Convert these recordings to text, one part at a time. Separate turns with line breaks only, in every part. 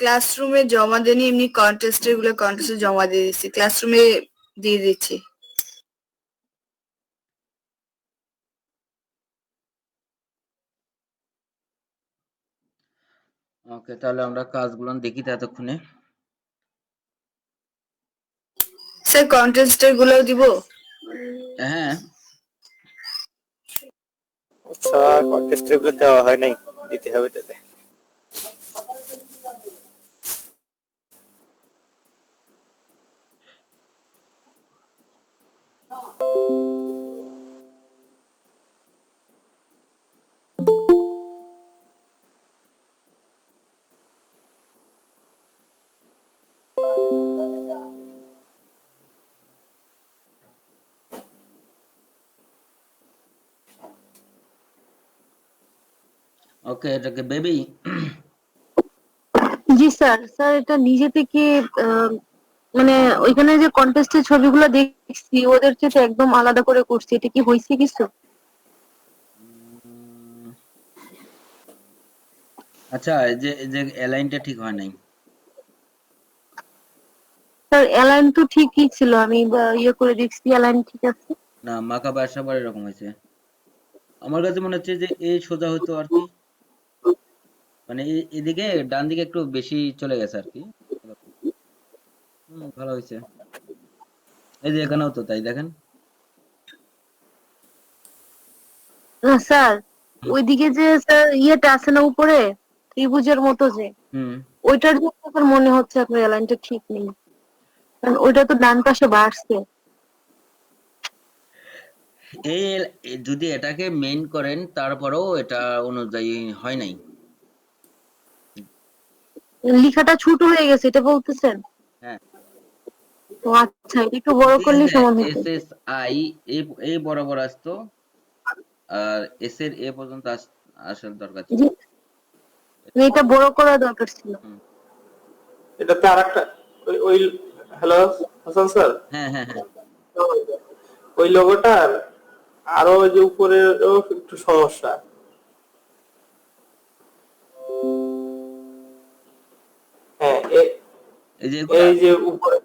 ক্লাসরুমে জমা দেনি, এমনি কন্টেস্টে জমা দিয়ে দিচ্ছি, ক্লাসরুমে দিয়ে দিচ্ছি।
ওকে, তাহলে আমরা কাজগুলো দেখি ততক্ষণে।
স্যার কন্টেস্টের গুলো দিব?
হ্যাঁ,
আচ্ছা, কন্টেস্টের গুলো দেওয়া হয় নাই, দিতে হবে তাহলে।
ওকে, এটাকে বেবি।
জি স্যার। স্যার এটা নিজে থেকে মানে ওইখানে যে কন্টেস্টের ছবিগুলো দেখছি ওদের চেয়ে একদম আলাদা করে করছি, এটা কি হয়েছে কিছু?
আচ্ছা, এই যে অ্যালাইনটা ঠিক হয় নাই।
স্যার অ্যালাইন তো ঠিকই ছিল, আমি ইয়ে করে দেখছি অ্যালাইন ঠিক আছে।
না, মাকা বাসাবার এরকম হয়েছে। আমার কাছে মনে হচ্ছে যে এই সোজা হতো আর কি, মানে এদিকে ডান দিকে একটু বেশি চলে গেছে আর কি। ভালো হয়েছে। এই যে এখানেও তো তাই, দেখেন।
না স্যার, ওইদিকে যে স্যার ইয়েটা আছে না উপরে ত্রিভুজের মতো যে,
হুম
ওইটার জন্য স্যার মনে হচ্ছে আপনার অ্যালাইনটা ঠিক নেই, কারণ ওইটা তো ডান পাশে বাড়ছে।
এই যদি এটাকে মেইন করেন তারপরেও এটা অনুযায়ী হয় নাই।
লেখাটা ছোট হয়ে গেছে এটা বলতেছেন?
হ্যাঁ,
ও আচ্ছা, এটা একটু বড় করলে সমান হতো।
এস এস আই এই বরাবর আসতো, আর এস এর এ পর্যন্ত আসার দরকার ছিল।
জি, এটা বড় করা দরকার ছিল।
এটাতে আরেকটা ওই হ্যালো হাসান স্যার,
হ্যাঁ হ্যাঁ হ্যাঁ,
ওই লোগোটার আরো ওই যে উপরেরও একটু সমস্যা। হ্যাঁ,
এই যে এগুলা।
এই যে উপরে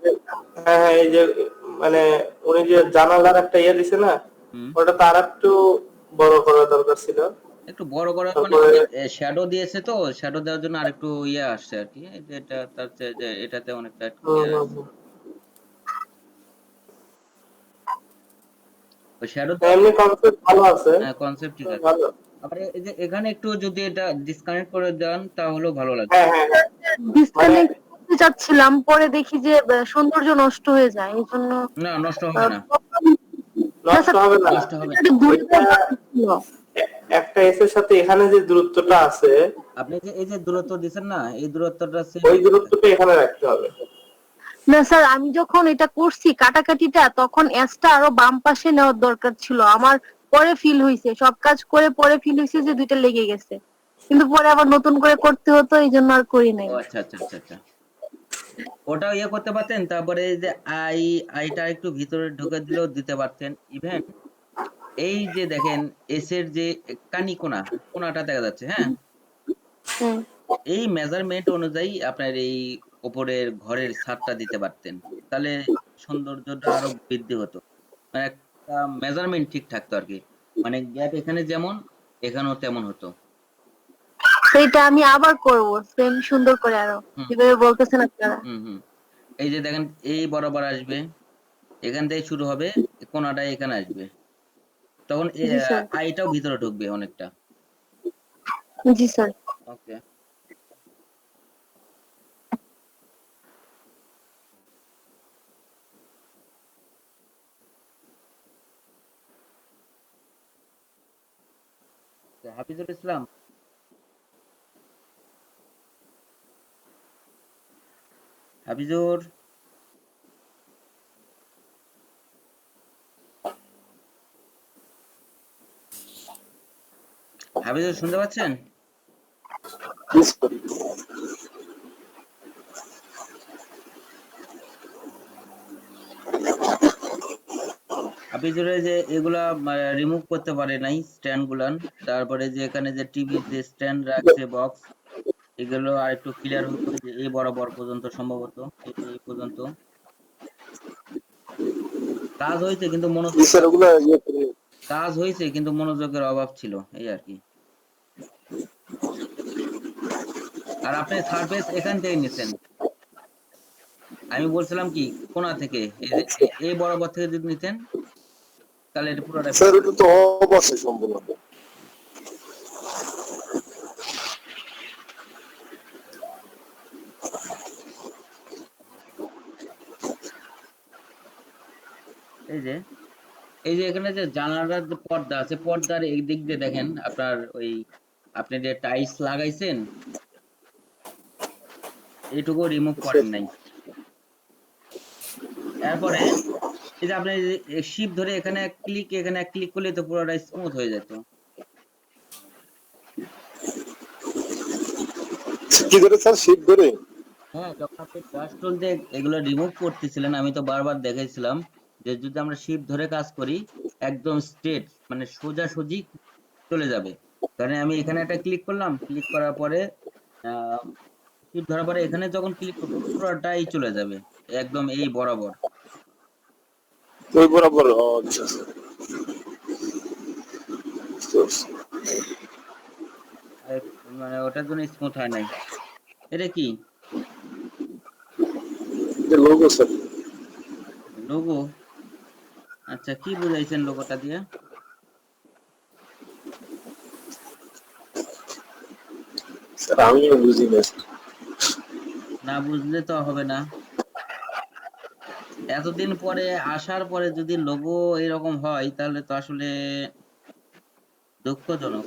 হ্যাঁ হ্যাঁ, এই যে মানে উনি যে জানালার একটা ইয়ে দিছে না, ওটা তার একটু বড় করা দরকার ছিল।
একটু বড় করা মানে
তারপরে
শ্যাডো দিয়েছে, তো শ্যাডো দেওয়ার জন্য আরেকটু ইয়ে আসছে আর কি। এই যে এটা তার চেয়ে যে এটাতে অনেকটা ক্লিয়ার আসছে।
হুম।
ওই শ্যাডো
হ্যাঁ, এমনি কনসেপ্ট ভালো আছে,
হ্যাঁ, কনসেপ্ট ঠিক আছে।
ভালো।
আবার এই যে এখানে একটু যদি এটা ডিসকানেক্ট করে দেন তাহলেও ভালো লাগবে।
হ্যাঁ হ্যাঁ হ্যাঁ, মানে
ডিসকানেক্ট করতে চাচ্ছিলাম, পরে দেখি যে সৌন্দর্য নষ্ট হয়ে যায়, এই জন্য
না, নষ্ট হবে না,
নষ্ট হবে না।
নষ্ট হবে না।
ওইটা একটা এস এর সাথে এখানে যে দূরত্বটা আছে,
আপনি যে এই যে দূরত্ব দিচ্ছেন না, এই দূরত্বটা সেম
ওই
রাখতে হবে।
দূরত্বটা এখানে রাখতে হবে।
না স্যার, আমি যখন এটা করছি কাটাকাটিটা, তখন এসটা আরো বাম পাশে নেওয়ার দরকার ছিল আমার। পরে ফিল হইছে, সব কাজ করে পরে ফিল হইছে যে দুইটা লেগে গেছে, কিন্তু পরে আবার নতুন করে করতে হতো, এই জন্য আর করি নাই।
ও আচ্ছা আচ্ছা আচ্ছা আচ্ছা, ওটাও ইয়ে করতে পারতেন। তারপরে এই যে আইটা একটু ভিতরে ঢুকে দিলেও দিতে পারতেন। ইভেন এই যে দেখেন এস এর যে কোনাটা দেখা যাচ্ছে, হ্যাঁ,
হুম।
এই মেজারমেন্ট অনুযায়ী আপনার এই উপরের ঘরের ছাদটা দিতে পারতেন, তাহলে সৌন্দর্যটা আরো বৃদ্ধি হতো। মানে একটা মেজারমেন্ট ঠিক থাকতো আর কি, মানে গ্যাপ এখানে যেমন এখানেও তেমন হতো।
সেইটা আমি আবার করব সেম সুন্দর করে আরো,
হুম
যেভাবে বলতেছেন আপনারা।
হুম হুম। এই যে দেখেন এই বরাবর আসবে, এখান থেকে শুরু হবে, কোনাটা এখানে আসবে, তখন
জি স্যার।
আইটাও ভিতরে ঢুকবে অনেকটা।
জি স্যার।
ওকে, হাফিজুল ইসলাম। হাফিজুর, হাফিজুর শুনতে পাচ্ছেন? হাফিজুরের যে এগুলা রিমুভ করতে পারে নাই স্ট্যান্ড গুলান, তারপরে যে এখানে যে টিভির যে স্ট্যান্ড রাখছে বক্স, এগুলো আর একটু ক্লিয়ার হতো যে এই বরাবর পর্যন্ত সম্ভবত এই পর্যন্ত কাজ হয়েছে কিন্তু
জি
মনোযোগ
স্যার ওগুলো ইয়ে করে
কাজ হয়েছে কিন্তু মনোযোগের অভাব ছিল এই আর কি। আর আপনি সারফেস এখান থেকে নিছেন, আমি বলছিলাম কি কোণা থেকে এই বরাবর থেকে যদি নিতেন তাহলে এটা পুরোটা
স্যার ওটা তো অফ আছে সম্পূর্ণ।
এই যে এই যে এখানে যে জানালার যে পর্দা আছে পর্দার এই দিক দিয়ে দেখেন আপনার ওই আপনি যে টাইলস লাগাইছেন এইটুকু রিমুভ করেন নাই। এরপরে এই যে আপনি শিপ ধরে এখানে এক ক্লিক করলে তো পুরোটা স্মুথ হয়ে যেত।
কি ধরে স্যার শীত ধরে?
হ্যাঁ, যখন আপনি ব্রাশ টুল দিয়ে এগুলো রিমুভ করতেছিলেন আমি তো বারবার দেখাইছিলাম যে যদি আমরা শিপ ধরে কাজ করি একদম স্ট্রেট মানে সোজাসুজি চলে যাবে। কারণ আমি এখানে একটা ক্লিক করলাম, ক্লিক করার পরে শিপ ধরার পরে এখানে যখন ক্লিক করবো পুরোটাই চলে যাবে একদম এই বরাবর।
ওই বরাবর আচ্ছা স্যার। বুঝতে পারছি।
আর মানে ওটার জন্য স্মুথ হয় নাই। এটা কি
এটা লোগো স্যার।
লোগো? আচ্ছা কি বুঝাইছেন লোগোটা দিয়ে?
স্যার আমিও বুঝি না।
না বুঝলে তো হবে না। এতদিন পরে আসার পরে যদি লোগো এরকম হয় তাহলে তো আসলে দুঃখজনক।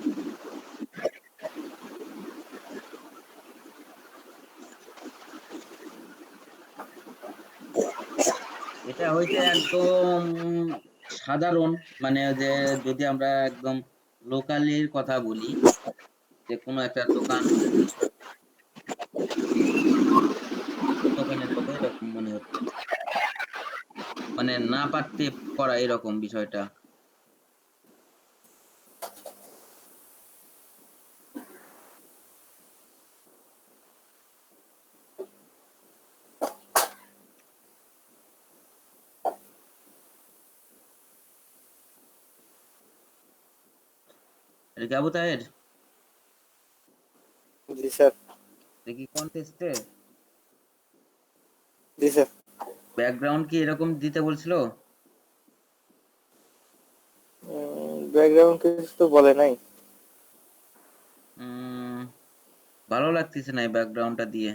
এটা হইতে একদম সাধারণ মানে যে যদি আমরা একদম লোকালির কথা বলি যে কোনো একটা দোকানের লোক এরকম মনে হচ্ছে মানে না পারতে করা এরকম বিষয়টা। এটা কি আবু তাহের?
জি স্যার।
এটা কি কন্টেস্টের
জি স্যার।
ব্যাকগ্রাউন্ড কি এরকম দিতে বলছিল?
ব্যাকগ্রাউন্ড কিছু তো বলে নাই।
ভালো লাগতেছে না এই ব্যাকগ্রাউন্ডটা দিয়ে।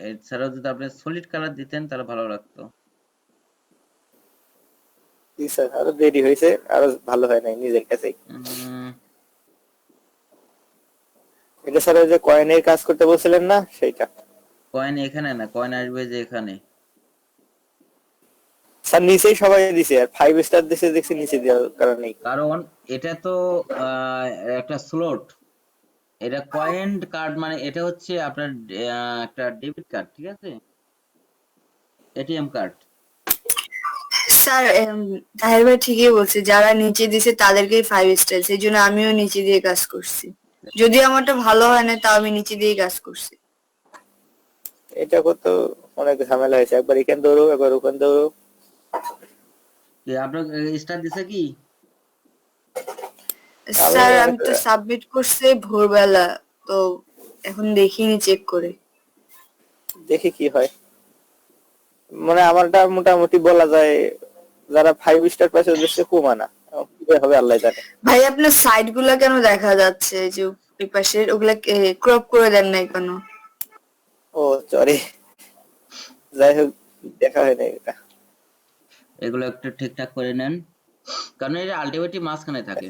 এছাড়াও যদি আপনি সলিড কালার দিতেন তাহলে ভালো লাগতো।
জি স্যার, আরো দেরি হয়েছে, আরো ভালো হয় নাই নিজের কাছেই। এটা স্যার ওই যে কয়েনের কাজ করতে বলছিলেন না সেইটা।
কয়েন এখানে না, কয়েন আসবে যে এখানে।
স্যার নিচেই সবাই দিছে আর 5 স্টার দিছে দেখছি নিচে দেওয়ার কারণেই।
কারণ এটা তো আহ, একটা স্লট, এটা কয়েন কার্ড মানে এটা হচ্ছে আপনার একটা ডেবিট কার্ড, ঠিক আছে, এটিএম কার্ড।
স্যার তাহের ভাই ঠিকই বলছে, যারা নিচে দিছে তাদেরকেই 5 স্টার, সেই জন্য আমিও নিচে দিয়ে কাজ করছি। যদি আমারটা ভালো হয় না তাও আমি নিচে দিয়ে কাজ করছি।
এটা করতে অনেক ঝামেলা হয়েছে, একবার এখান দৌড়ো একবার ওখান দৌড়ো।
আপনার স্টার দিছে কি?
স্যার আমি তো সাবমিট করছি ভোরবেলা, তো এখন দেখিনি চেক করে।
দেখি কি হয়। মানে আমারটা মোটামুটি বলা যায় যারা 5 স্টার পাইছে ওদের চেয়ে কম আনা। কি হবে আল্লাহ জানে।
ভাই আপনার সাইড গুলা কেন দেখা যাচ্ছে যে ওই পাশের, ওগুলা ক্রপ করে দেন নাই কেন?
ও সরি, যাই হোক দেখা হয় নাই এটা।
এগুলো একটু ঠিকঠাক করে নেন, কারণ এটা আলটিমেটলি মাঝখানে থাকে।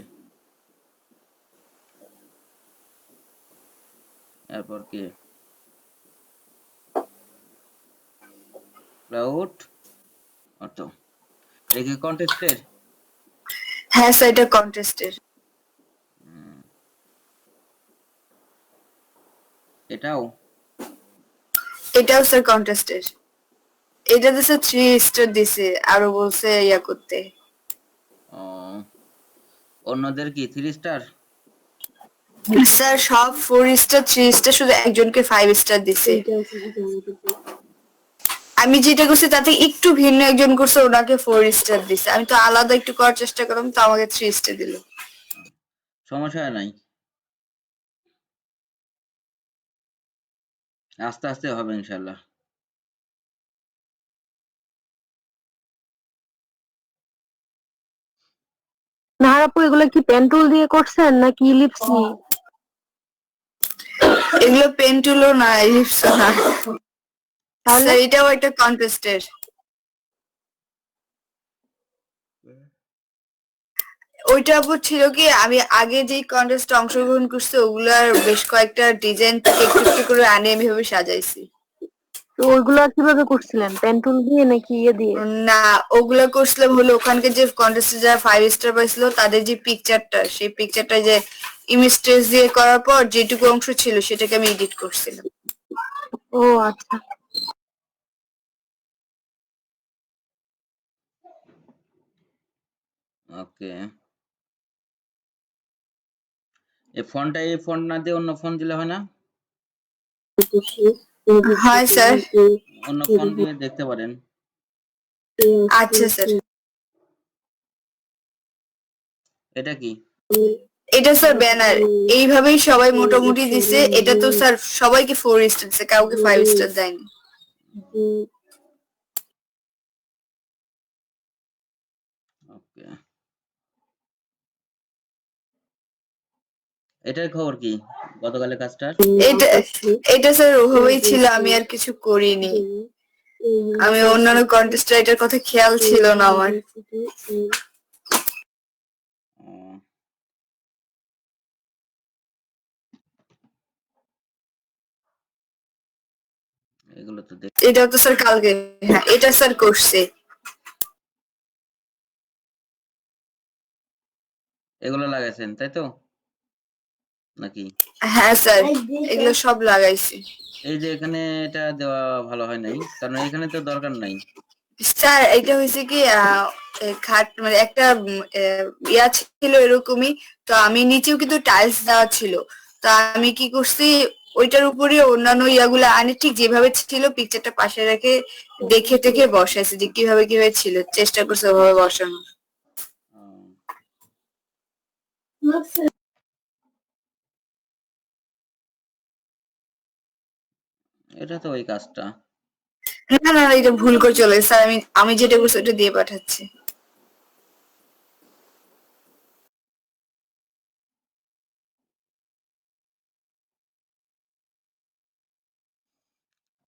এরপর কি ক্লাউড অটো, এটা কি কন্টেস্টের?
হ্যাঁ স্যার এটা কন্টেস্টের।
এটাও
এটাও স্যার কন্টেস্টের। এটাতে স্যার 3 স্টার দিছে, আরো বলছে ইয়া করতে।
অন্যদের কি 3 স্টার?
স্যার সব 4 স্টার 3 স্টার, শুধু একজনকে 5 স্টার দিছে। আমি যেটা করছি তাতে একটু ভিন্ন একজন করছে, ওনাকে 4 স্টার দিছে। আমি তো আলাদা একটু করার চেষ্টা করলাম, তো আমাকে 3 স্টার দিল।
সমস্যা নাই, আস্তে আস্তে হবে ইনশাল্লাহ।
নাহার আপু এগুলো কি পেন্টুল দিয়ে করছেন নাকি লিপস নিয়ে?
এগুলো পেন টুলও না, লিপসও না
তাহলে
স্যার, এটাও একটা কন্টেস্টের। ওইটা আপু ছিল কি, আমি আগে যেই কন্টেস্টে অংশগ্রহণ করছি ওগুলার বেশ কয়েকটা ডিজাইন থেকে একটু একটু করে আনে আমি ভাবে সাজাইছি।
তো ওইগুলো কিভাবে করছিলেন, পেন্টুল দিয়ে নাকি ইয়ে দিয়ে?
না, ওগুলা করছিলাম হলো ওখানকে যে কন্টেস্টে যারা 5 স্টার পাইছিল তাদের যে পিকচারটা, সেই পিকচারটা যে ইমেজ ট্রেস দিয়ে করার পর যেটুকু অংশ ছিল সেটাকে আমি এডিট করছিলাম।
ও আচ্ছা।
ওকে, এই ফন্ট না দিয়ে অন্য ফন্ট দিলে হয় না?
হ্যাঁ স্যার।
অন্য ফন্ট দিয়ে দেখতে পারেন।
আচ্ছা স্যার।
এটা কি?
এটা স্যার ব্যানার, এইভাবেই সবাই মোটামুটি দিছে। এটা তো স্যার সবাইকে 4 স্টার দিছে, কাউকে 5 স্টার দেয়নি।
ওকে, এটার খবর কি গতকালের কাজটার?
এটা এটা স্যার ওভাবেই ছিল, আমি আর কিছু করিনি। আমি অন্যান্য কন্টেস্ট রাইটার কথা খেয়াল ছিল না আমার।
ও, এগুলো তো দেখ,
এটা তো স্যার কালকে, হ্যাঁ এটা স্যার করছে।
এগুলো লাগাইছেন তাই তো নাকি?
হ্যাঁ স্যার, এগুলো সব লাগাইছি।
এই যে এখানে এটা দেওয়া ভালো হয় নাই, কারণ এখানে তো দরকার নাই।
স্যার এটা হয়েছে কি খাট মানে একটা ইয়া ছিল এরকমই, তো আমি নিচেও কিন্তু টাইলস দেওয়া ছিল। তো আমি কি করছি, ওইটার উপরে অন্যান্য ইয়াগুলো আনে ঠিক যেভাবে ছিল পিকচারটা পাশে রেখে দেখে টেখে বসাইছে যে কিভাবে কিভাবে ছিল, চেষ্টা করছে ওভাবে বসানোর।
এটা তো ওই কাজটা।
না না না, এটা ভুল করে চলে গেছে স্যার, আমি আমি যেটা করছি ওটা দিয়ে পাঠাচ্ছি।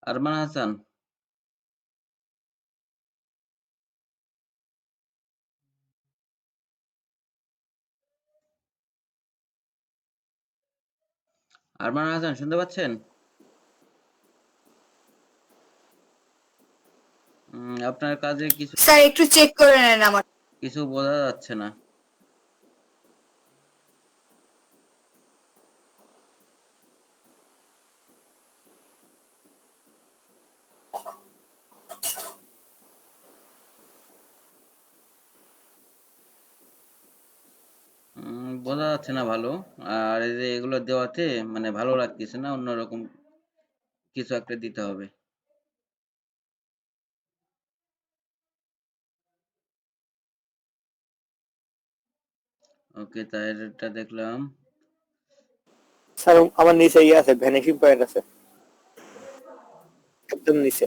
আরমান হাসান, আরমান হাসান শুনতে পাচ্ছেন? আপনার কাজে কিছু
স্যার একটু চেক করে নেন আমার।
কিছু বোঝা যাচ্ছে না। বোঝা যাচ্ছে না ভালো। আর এই যে এগুলো দেওয়াতে মানে ভালো লাগতেছে না, অন্যরকম কিছু একটা দিতে হবে। ওকে, তাই এটা দেখলাম।
স্যার আমার নিচে ইয়ে আছে, ভ্যানিশিং পয়েন্ট আছে একদম নিচে।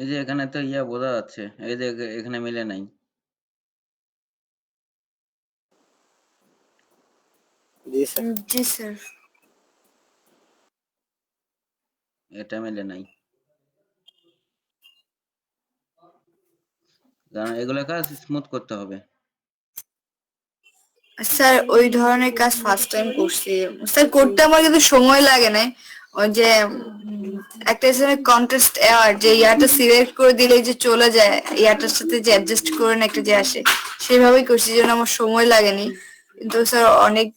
এই যে এখানে তো ইয়া বোঝা যাচ্ছে, এই যে এখানে মিলে নাই।
জি স্যার।
জি স্যার।
এটা মিলে নাই, কারণ এগুলো কাজ স্মুথ করতে হবে।
স্যার ওই ধরনের কাজ ফার্স্ট টাইম করছি স্যার, করতে আমার কিন্তু সময় লাগে না। ওই যে একটা কন্টেস্ট অ্যাওয়ার্ড যে ইয়াটা সিলেক্ট করে দিলে যে চলে যায়, ইয়াটার সাথে যে অ্যাডজাস্ট করে না একটা যে আসে, সেভাবেই করছি, জন্য আমার সময় লাগেনি। কিন্তু স্যার অনেক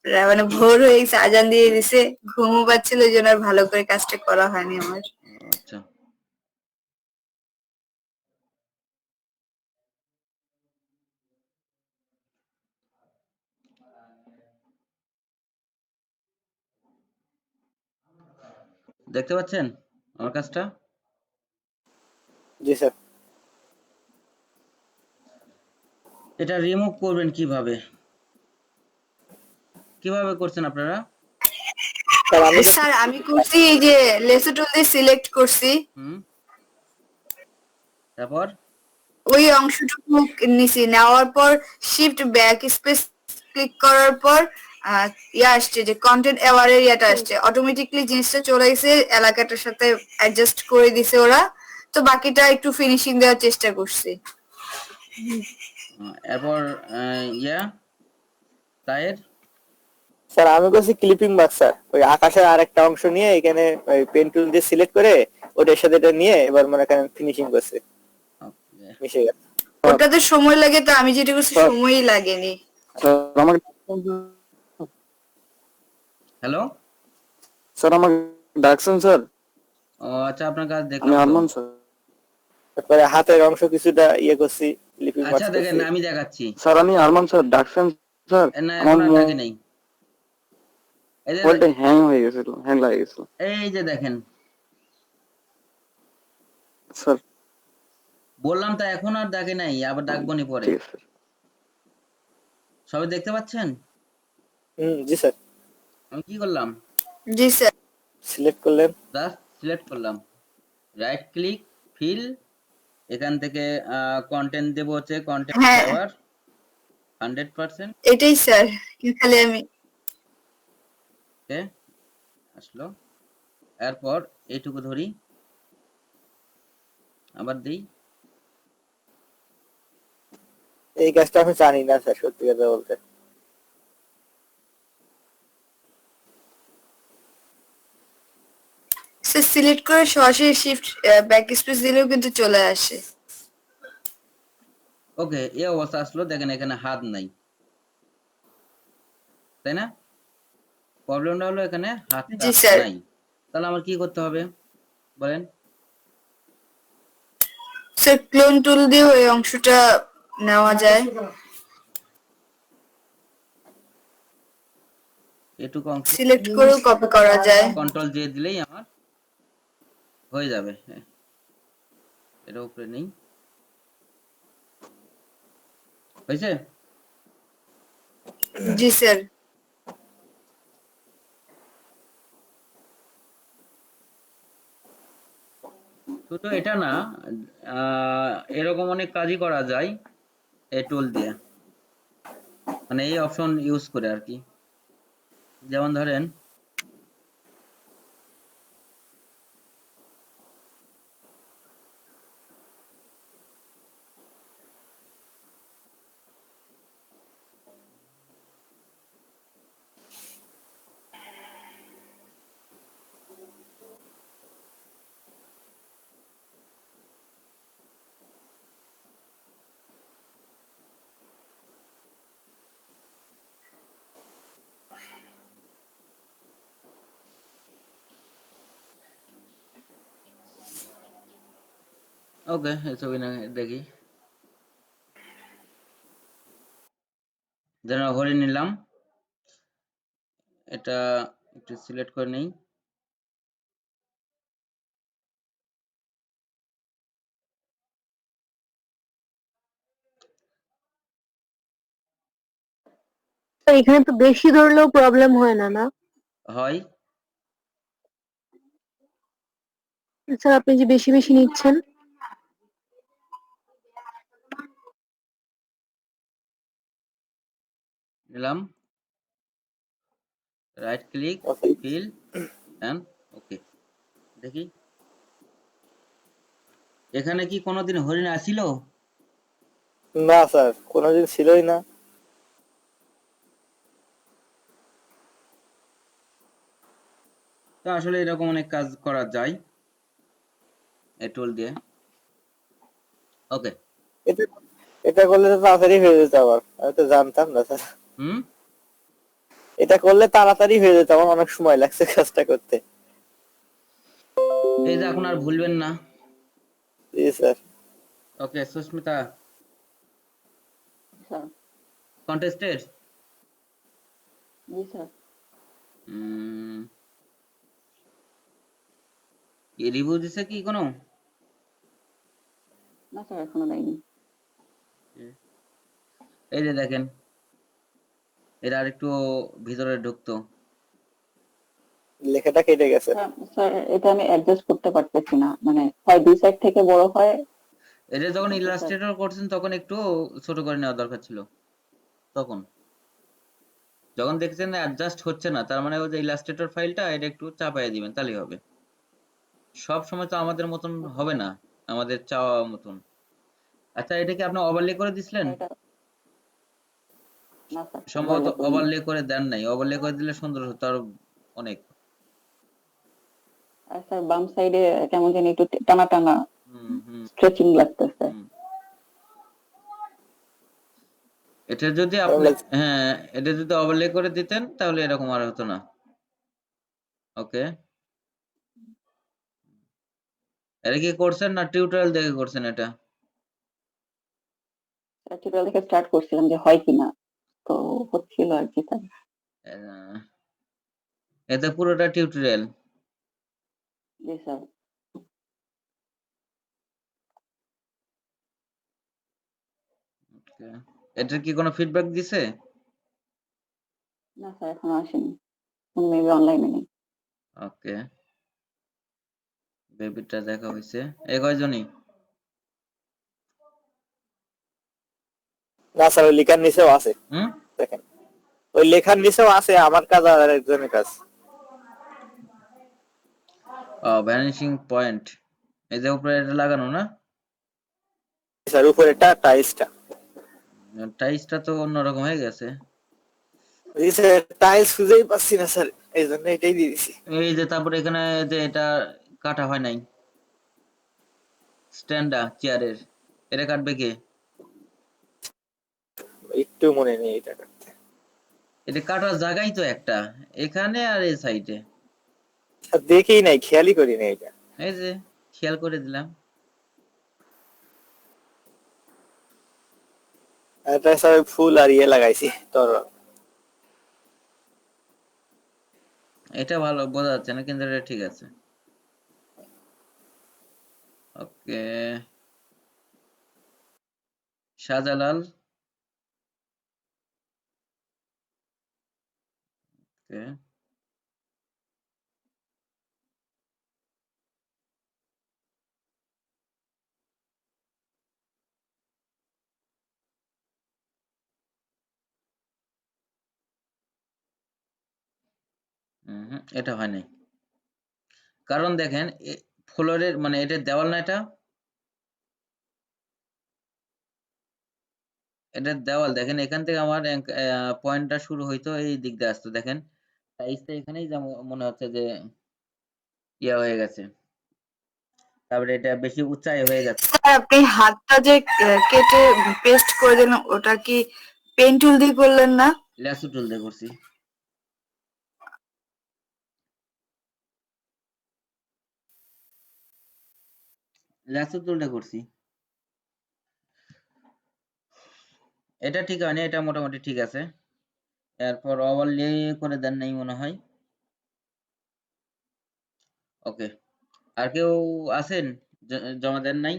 মানে ভোর হয়ে গেছে, আজান দিয়ে দিছে, ঘুমও পাচ্ছিল, ওই জন্য আর ভালো করে কাজটা করা হয়নি আমার।
আচ্ছা, দেখতে পাচ্ছেন আমার কাজটা?
জি স্যার।
এটা রিমুভ করবেন কিভাবে? কিভাবে করছেন আপনারা?
স্যার আমি
স্যার আমি করছি এই যে লেসো টুল দিয়ে সিলেক্ট করছি,
হুম, তারপর
ওই অংশটুকু নিছি, নেওয়ার পর শিফট ব্যাক স্পেস ক্লিক করার পর ইয়া আসছে যে কন্টেন্ট অ্যাওয়ারের ইয়াটা আসছে, অটোমেটিকলি জিনিসটা চলে গেছে, এলাকাটার সাথে অ্যাডজাস্ট করে দিছে ওরা। তো বাকিটা একটু ফিনিশিং দেওয়ার চেষ্টা করছি।
এরপর ইয়া তায়ের
স্যার আমি করছি ক্লিপিং বাক্স স্যার, ওই আকাশের আরেকটা অংশ নিয়ে এখানে ওই পেন টুল দিয়ে সিলেক্ট করে ওটার সাথে এটা নিয়ে এবার মনে করেন ফিনিশিং করছে,
ওকে।
মিশে গেছে।
ওটাতে সময় লাগে, তো আমি যেটা করছি সময়ই লাগেনি।
স্যার আমাকে
হ্যালো,
স্যার আমাকে ডাকছেন স্যার?
ও আচ্ছা, আপনার কাজ
আমি
দেখলাম তো।
আরমান স্যার।
তারপরে হাতের অংশ কিছুটা ইয়ে করছি, ক্লিপিং
আচ্ছা
বাক্স
দেখেন,
করছি।
আমি দেখাচ্ছি।
স্যার আমি আরমান স্যার, ডাকছেন স্যার?
না,
আমার
এখন আর ডাকি নাই। এই যে
মোবাইলটা হ্যাং হয়ে গেছিল, হ্যাং লাগে গেছিল
এই যে দেখেন,
স্যার।
বললাম তো এখন আর ডাকি নাই, আবার ডাকবো নি পরে।
ঠিক আছে স্যার।
সবাই দেখতে পাচ্ছেন
জি স্যার।
আমি কি করলাম?
জি স্যার।
সিলেক্ট করলেন।
জাস্ট সিলেক্ট করলাম, রাইট ক্লিক, ফিল, এখান থেকে কন্টেন্ট দেব হচ্ছে কন্টেন্ট
হ্যাঁ
ফ্লেভার 100%।
এটাই স্যার, খালি আমি
ওকে, আসলো। এরপর এইটুকু ধরি, আবার দিই।
এই কাজটা আমি জানি না স্যার, সত্যি কথা বলতে।
স্যার সিলেক্ট করে সরাসরি শিফট ব্যাক স্পেস দিলেও কিন্তু চলে আসে।
ওকে, এই অবস্থা আসলো, দেখেন এখানে হাত নাই, তাই না? প্রবলেমটা হলো এখানে হাতটা
জি স্যার।
নাই। তাহলে আমার কি করতে হবে বলেন?
স্যার ক্লোন টুল দিয়ে ওই অংশটা নেওয়া যায়।
এটুকু অংশ
সিলেক্ট করেও কপি করা যায়।
কন্ট্রোল জে দিলেই আমার হয়ে যাবে। হ্যাঁ, এটা উপরে নেই, হয়েছে?
জি স্যার।
শুধু এটা না, এরকম অনেক কাজই করা যায় এই টুল দিয়ে, মানে এই অপশন ইউজ করে আর কি। যেমন ধরেন ওকে, এই ছবি না দেখি, যেন হরিণ নিলাম, এটা একটু সিলেক্ট করে নেই।
স্যার এখানে তো বেশি ধরলেও প্রবলেম হয় না, না?
হয়,
স্যার আপনি যে বেশি বেশি নিচ্ছেন।
নিলাম, right click,
okay.
Fill and okay. দেখি এখানে কি কোনোদিন হরিণ আসিল?
না স্যার, কোনোদিন ছিলই না।
তো আসলে এরকম অনেক কাজ করা যায় এই টুল দিয়ে। ওকে,
এটা এটা করলে তো তাড়াতাড়ি হয়ে যেত, আবার আমি তো জানতাম না স্যার।
হুম,
এটা করলে তাড়াতাড়ি হয়ে যেত, আমার অনেক সময় লাগছে কাজটা করতে।
এই যে এখন আর ভুলবেন না।
জি স্যার।
ওকে সুস্মিতা,
স্যার।
কন্টেস্টেড
জি স্যার।
রিভিউ দিছে কি কোনো?
না স্যার, এখনো দেয়নি।
এই যে দেখেন, এরা আর একটু ভিতরে ঢুকতো।
লেখাটা কেটে গেছে।
স্যার স্যার, এটা আমি অ্যাডজাস্ট করতে পারতেছি না, মানে হয় দুই সাইড থেকে বড় হয়।
এটা যখন
স্যার
ইলাস্ট্রেটর করছেন তখন একটু ছোট করে নেওয়া দরকার ছিল। তখন যখন দেখছেন অ্যাডজাস্ট হচ্ছে না, তার মানে ওই যে ইলাস্ট্রেটর ফাইলটা এটা একটু চাপায় দিবেন, তাহলেই হবে। সব সময় তো আমাদের মতন হবে না, আমাদের চাওয়া মতন। আচ্ছা, এটা কি আপনি ওভারলে করে দিছিলেন?
এটা না স্যার,
সম্ভবত
overlay করিনি।
ওভারলে করে দেন নাই। ওভারলে করে দিলে সুন্দর হতো আরো অনেক।
আর স্যার বাম সাইডে কেমন জানি একটু টানা টানা
হুম হুম
স্ট্রেচিং লাগতেছে।
হুম। এটা যদি আপনি, হ্যাঁ, এটা যদি ওভারলে করে দিতেন তাহলে এরকম আর হতো না। ওকে, এটা কি করছেন না টিউটোরিয়াল দেখে করছেন এটা?
টিউটোরিয়াল থেকে স্টার্ট করছিলাম যে হয় কিনা, তো হচ্ছিল আর কি স্যার।
আহ, এটা পুরোটা টিউটোরিয়াল।
জি স্যার।
এটার কি কোনো ফিডব্যাক দিছে?
না স্যার, এখনো আসেনি, মেবি অনলাইনে নেই।
ওকে, বেবিটা দেখা হয়েছে। এই কয়জনই?
না স্যার, ওই লেখার নিচেও আছে,
হুম।
দেখেন ওই লেখার নিচেও আছে আমার কাজ আর একজনের কাজ।
ভ্যানিশিং পয়েন্ট, এই যে উপরে এটা লাগানো না?
স্যার উপরেটা টাইলসটা।
টাইসটা তো অন্যরকম হয়ে গেছে।
জি স্যার, টাইলস খুঁজেই পাচ্ছি না স্যার, এই জন্য এটাই দিয়ে দিছি।
এই যে তারপরে এখানে যে এটা কাটা হয় নাই, স্ট্যান্ডা চেয়ারের, এটা কাটবে কে?
একটু মনে নেই এটা কাটতে।
এটা কাটার জায়গাই তো একটা, এখানে আর এই সাইডে।
স্যার দেখেই নাই, খেয়ালই করি নাই এটা।
এই যে খেয়াল করে দিলাম।
এটা স্যার ওই ফুল আর ইয়ে লাগাইছি তোর।
এটা ভালো বোঝা যাচ্ছে না, কিন্তু এটা ঠিক আছে। ওকে, শাহজালাল। ওকে, এটা হয় নাই। কারণ দেখেন ফ্লোরের মানে এটা দেওয়াল না, এটা দেওয়াল। দেখেন এখান থেকে আমার পয়েন্টটা শুরু হইতো, এই দিক দিয়ে আসতো। দেখেন টাইসটা এখানেই যা মনে হচ্ছে যে ইয়া হয়ে গেছে, তারপরে এটা বেশি উঁচাই হয়ে যাচ্ছে।
স্যার আপনি হাতটা যে কেটে পেস্ট করে দিলেন ওটা কি পেন টুল দিয়ে করলেন না?
ল্যাসো টুল দিয়ে করছি। ল্যাসো টুলটা করছি। এটা ঠিক হয়নি, এটা মোটামুটি ঠিক আছে। এরপর ওভারলে করে দেন নাই মনে হয়। ওকে, আর কেউ আছেন জমা দেন নাই?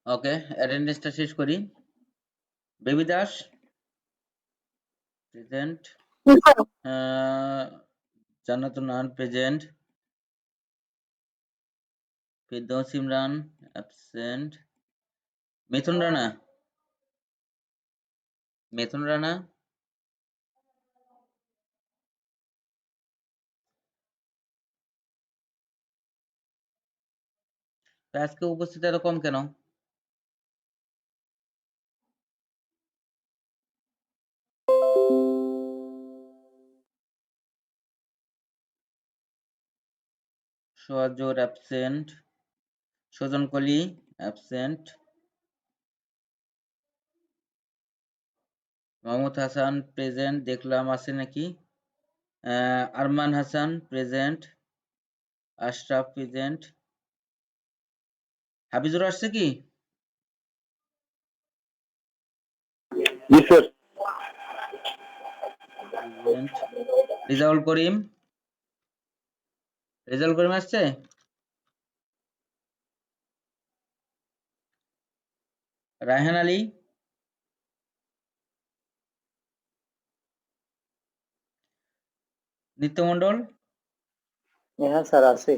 ওকে, অ্যাটেন্ডেন্সটা শেষ করি। বেবি দাস প্রেজেন্ট,
জি স্যার।
জান্নাতুল নাহান প্রেজেন্ট, ফিরদৌস ইমরান অ্যাবসেন্ট, মিথুন রানা, মিথুন রানা, তো আজকে উপস্থিতি এত কম কেন? সোয়াজোর অ্যাবসেন্ট, সুজন কলি অ্যাবসেন্ট, মোহাম্মদ হাসান প্রেজেন্ট, দেখলাম আছে নাকি। আরমান হাসান প্রেজেন্ট, আশরাফ প্রেজেন্ট, হাফিজুর আসছে কি?
জি স্যার।
প্রেজেন্ট, রিজাউল করিম, রেজাউল করিম আসছে? রায়হান আলী, নিত্যমন্ডল,
হ্যাঁ স্যার আছে।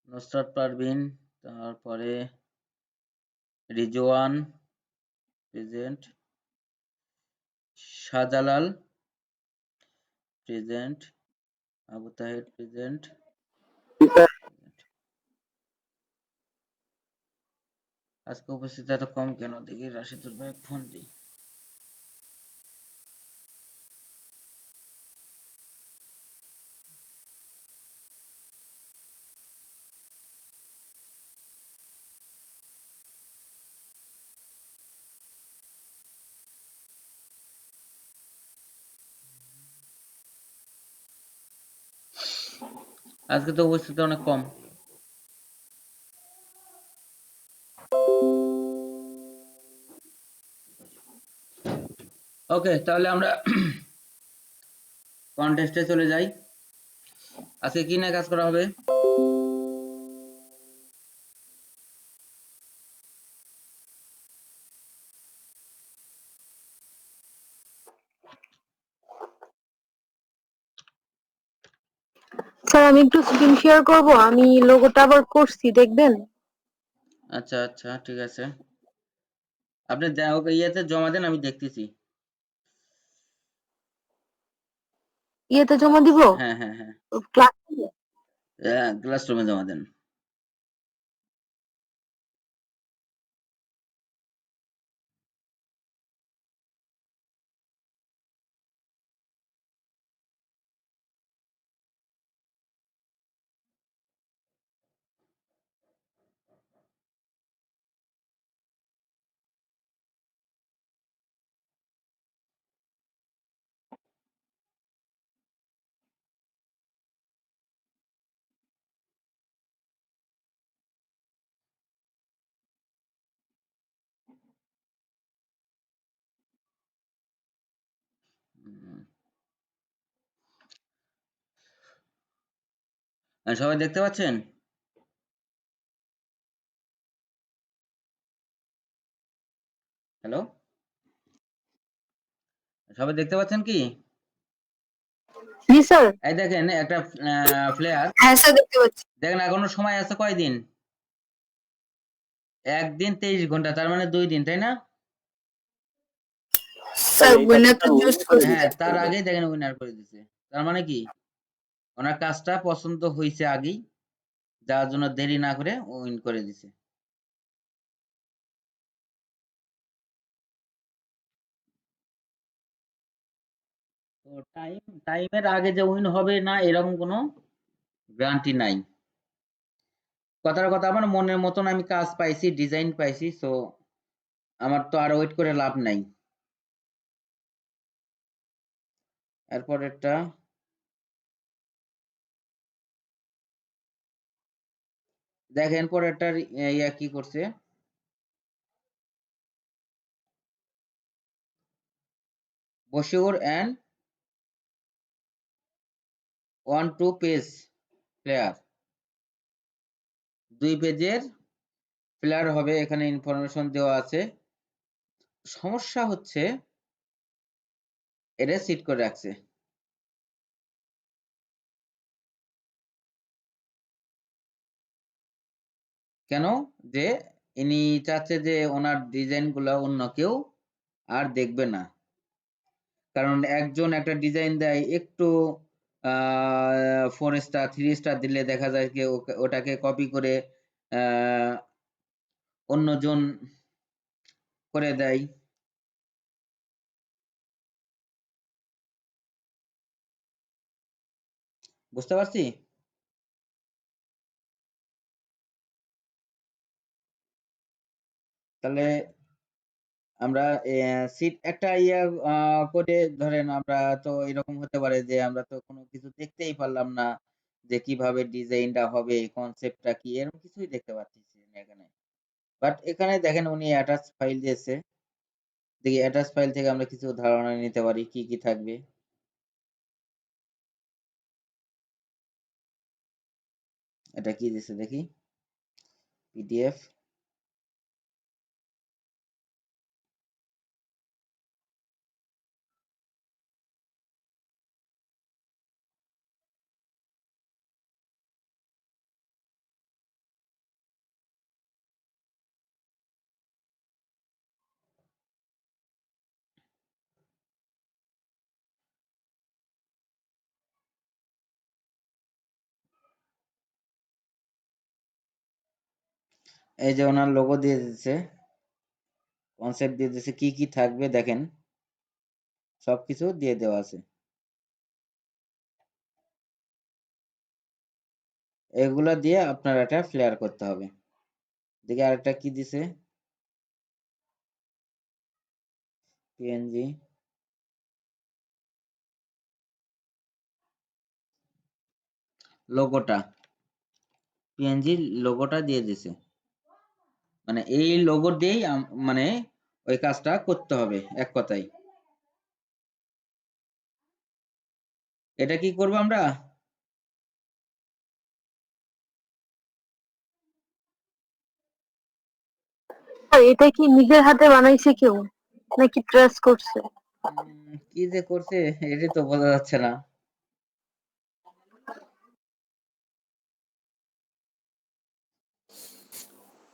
নুসরাত পারভিন, তারপরে Rizwan present, Shahjalal present, Abu Taher present.
জি স্যার।
আজকে উপস্থিত এত কম কেন দেখি, রাশিদুল ভাই ফোন দিই। আজকে তো উপস্থিতি অনেক কম। ওকে, তাহলে আমরা কন্টেস্টে চলে যাই। আজকে কি নিয়ে কাজ করা হবে?
স্যার আমি একটু স্ক্রিন শেয়ার করব, আমি লোগোটা আবার করছি, দেখবেন?
আচ্ছা আচ্ছা, ঠিক আছে, আপনি ওকে ইয়েতে জমা দেন, আমি দেখতেছি।
ইয়েতে জমা দিব?
হ্যাঁ হ্যাঁ হ্যাঁ,
ক্লাস?
ক্লাসরুমে জমা দেন। হুম, সবাই দেখতে পাচ্ছেন? হ্যালো, সবাই দেখতে পাচ্ছেন কি?
জি স্যার।
এই দেখেন একটা প্লেয়ার,
হ্যাঁ স্যার, দেখতে পাচ্ছি।
দেখেন এখনো সময় আছে কয়দিন? 1 দিন 23 ঘন্টা, তার মানে 2 দিন, তাই না?
স্যার
এইটা
উইনার তো
তো
চুজ
win করে
করছি।
হ্যাঁ,
দিছে।
তার আগেই দেখেন উইনার করে দিছে। তার মানে কি ওনার কাজটা পছন্দ হয়েছে আগেই, যার জন্য দেরি না করে উইন করে দিছে। তো টাইমের আগে যে উইন হবে না এরকম কোনো গ্যারান্টি নাই। কথার কথা, আমার মনের মতন আমি কাজ পাইছি, ডিজাইন পাইছি, সো আমার তো আর ওয়েট করে লাভ নাই। এরপরেরটা দেখেন, পরেরটার ইয়া কি করছে, বশিউর অ্যান্ড 1-2 পেস প্লেয়ার, 2 পেজের ফ্লায়ার হবে, এখানে ইনফরমেশন দেওয়া আছে। সমস্যা হচ্ছে এটা সিট করে রাখছে। কেন? যে ইনি চাচ্ছে যে ওনার ডিজাইন গুলা অন্য কেউ আর দেখবে না। কারণ একজন একটা ডিজাইন দেয় একটু 4 স্টার 3 স্টার দিলে দেখা যায় যে ওটাকে কপি করে অন্যজন করে দেয়। বুঝতে পারছি? তাহলে আমরা সিট একটা করে ধরেন, আমরা তো এরকম হতে পারে যে আমরা তো কোনো কিছু দেখতেই পারলাম না যে কিভাবে ডিজাইনটা হবে, কনসেপ্টটা কি, এরকম কিছুই দেখতে পাচ্ছি না এখানে। বাট এখানে দেখেন উনি অ্যাটাচ ফাইল দিয়েছে, দেখি অ্যাটাচ ফাইল থেকে আমরা কিছু ধারণা নিতে পারি কি কি থাকবে। এটা কি দিছে দেখি, পিডিএফ। এই যে ওনার লোগো দিয়ে দিচ্ছে, কনসেপ্ট দিয়ে দিচ্ছে, কি কি থাকবে দেখেন, সবকিছু দিয়ে দেওয়া আছে। এগুলা দিয়ে আপনার একটা ফ্লেয়ার করতে হবে। দেখি আরেকটা কি দিছে, পিএনজি লোগোটা, পিএনজি লোগোটা দিয়ে দিছে। মানে এই লোগো দিয়েই মানে ওই কাজটা করতে হবে এক কথায়। এটা কি করব আমরা?
আর এটা কি নিজের হাতে বানাইছে কেউ নাকি ট্রেস করছে?
কি যে করছে এটা তো বোঝা যাচ্ছে না।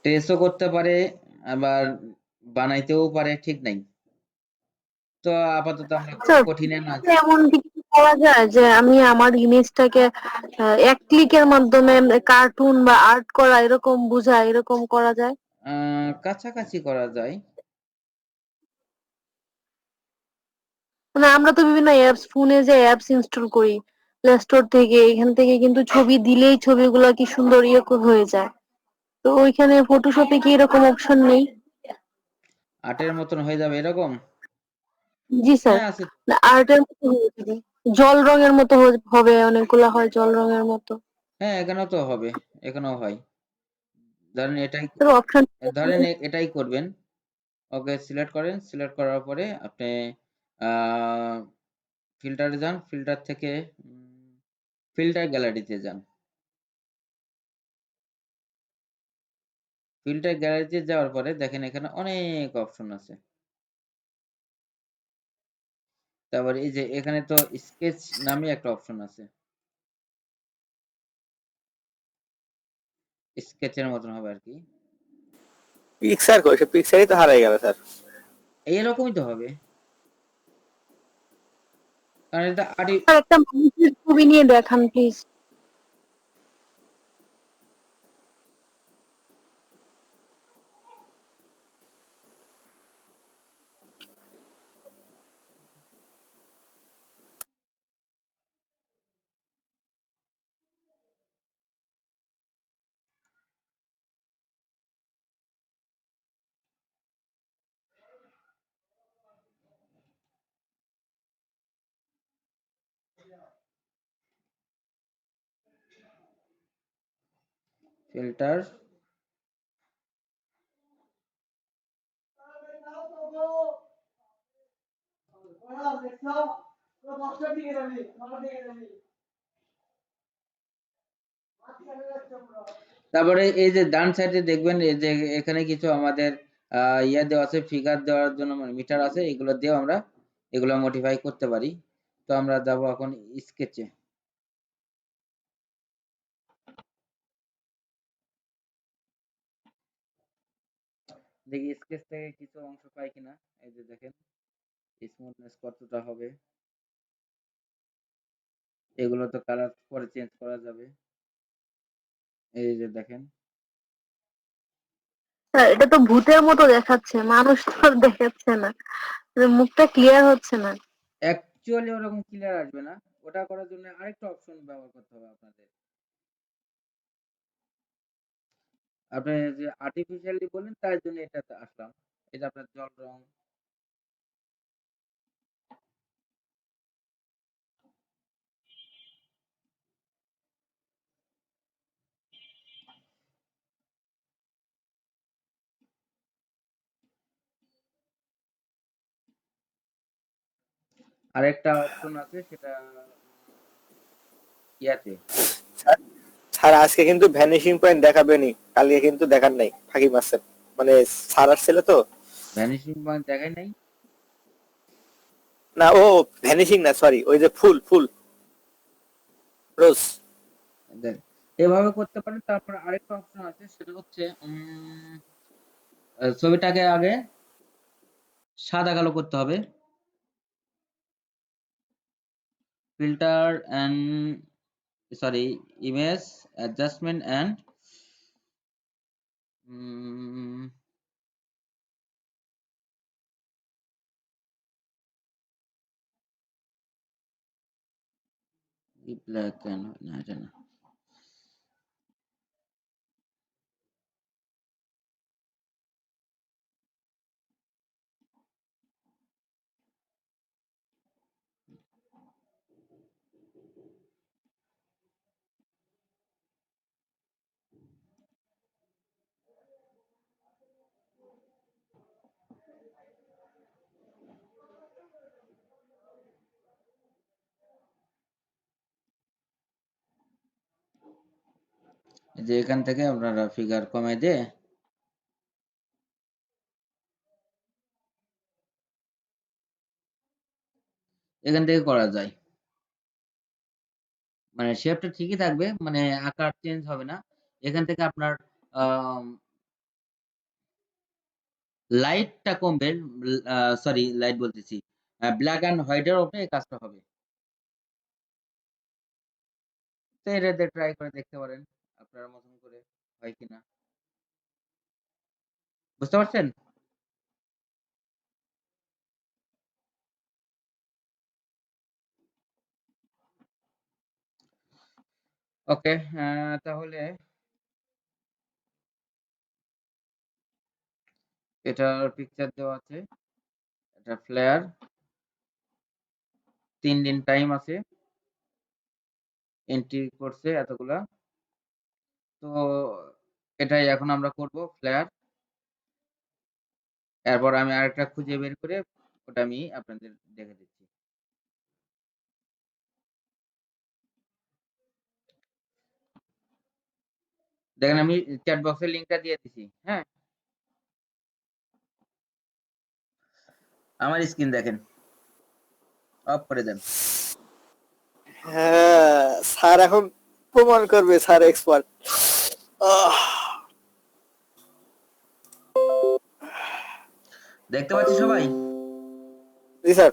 ট্রেসও করতে পারে, আবার বানাইতেও পারে, ঠিক নাই। তো আপাতত আমরা
স্যার,
কঠিনে না।
এমন কি কিছু করা যায় যে আমি আমার ইমেজটাকে এক ক্লিকের মাধ্যমে কার্টুন বা আর্ট করা এরকম বোঝায়, এরকম করা যায়?
কাছাকাছি করা যায়।
মানে আমরা তো বিভিন্ন অ্যাপস, ফোনে যে অ্যাপস ইনস্টল করি প্লে স্টোর থেকে, এখান থেকে কিন্তু ছবি দিলেই ছবিগুলো কি সুন্দর হয়ে যায়। তো ওইখানে ফটোশপে কি এরকম অপশন নেই?
আর্টের মতন হয়ে যাবে এরকম?
জি স্যার।
হ্যাঁ আছে।
আর্টের মতো হয়ে যাবে, জল রঙের মতো হবে, অনেকগুলা হয় জল রঙের মতো।
হ্যাঁ এখানেও তো হবে, এখানেও হয়। ধরেন এটাই,
অপশন।
ধরেন এটাই করবেন। ওকে সিলেক্ট করেন, সিলেক্ট করার পরে আপনি ফিল্টারে যান, ফিল্টার থেকে ফিল্টার গ্যালারিতে যান। ফিল্টার গ্যালারিতে যাওয়ার পরে দেখেন এখানে অনেক অপশন আছে। তারপর এই যে এখানে তো স্কেচ নামে একটা অপশন আছে, স্কেচের মতন হবে আর কি।
পিকচার কই, সে পিকচারই তো হারাই গেল স্যার।
এইরকমই তো হবে, কারণ এটা আর্টি।
আর একটা মানুষের ছবি নিয়ে দেখান প্লিজ।
ফিল্টার, তারপরে এই যে ডান সাইডে দেখবেন এই যে এখানে কিছু আমাদের ইয়া দেওয়া আছে, ফিগার দেওয়ার জন্য মানে মিটার আছে, এগুলো দিয়েও আমরা এগুলো মডিফাই করতে পারি। তো আমরা যাব এখন স্কেচে। দেখি স্কেচ থেকে কিছু অংশ পাই কিনা। এই যে দেখেন স্মুথনেস কতটা হবে, এগুলো তো কালার পরে চেঞ্জ করা যাবে। এই যে দেখেন
স্যার এটা তো ভূতের মতো দেখাচ্ছে, মানুষ তো আর দেখাচ্ছে না, মুখটা ক্লিয়ার হচ্ছে না।
অ্যাকচুয়ালি ওরকম ক্লিয়ার আসবে না, ওটা করার জন্য আরেকটা অপশন ব্যবহার করতে হবে আপনাদের। আপনি যে আর্টিফিশিয়ালি বললেন তার জন্য এটাতে আসলাম। এই যে আপনার জল রং, আরেকটা অপশন আছে সেটা ইয়াতে
স্যার আজকে কিন্তু ভ্যানিশিং পয়েন্ট দেখাবেনি, কালকে কিন্তু দেখার নাই, ফাঁকি মারছেন। মানে স্যার আসছিল তো।
ভ্যানিশিং পয়েন্ট দেখাই নাই।
না ও ভ্যানিশিং না, সরি, ওই যে ফুল ফুল রোজ।
দেখ এভাবে করতে পারেন। তারপর আরেকটা অপশন আছে সেটা হচ্ছে ছবিটাকে আগে সাদা কালো করতে হবে, filter and sorry image adjustment and black and না এটা না, এই যে এখান থেকে আপনারা ফিগার কমাই দিয়ে এখান থেকে করা যায়। মানে শেপটা ঠিকই থাকবে, মানে আকার চেঞ্জ হবে না। এখান থেকে আপনার লাইটটা কমবে, সরি লাইট বলতেছি, ব্ল্যাক এন্ড হোয়াইটের উপরে এই কাজটা হবে। তো এটা ট্রাই করে দেখতে পারেন আপনার মতন করে হয় কিনা। বুঝতে পারছেন? ওকে, তাহলে এটার পিকচার দেওয়া আছে, এটা ফ্লেয়ার, 3 দিন টাইম আছে, এন্ট্রি করছে এতগুলা। তো এটাই এখন আমরা করব ফ্লেয়ার। এরপর আমি আরেকটা খুঁজে বের করে ওটা আমি আপনাদের দেখে দিচ্ছি। দেখেন আমি চ্যাট বক্সের লিংকটা দিয়ে দিছি। হ্যাঁ, আমার স্ক্রিন দেখেন, অফ করে দেন।
হ্যাঁ স্যার এখন প্রমাণ করবে স্যার এক্সপার্ট।
দেখতে পাচ্ছি সবাই?
জি স্যার।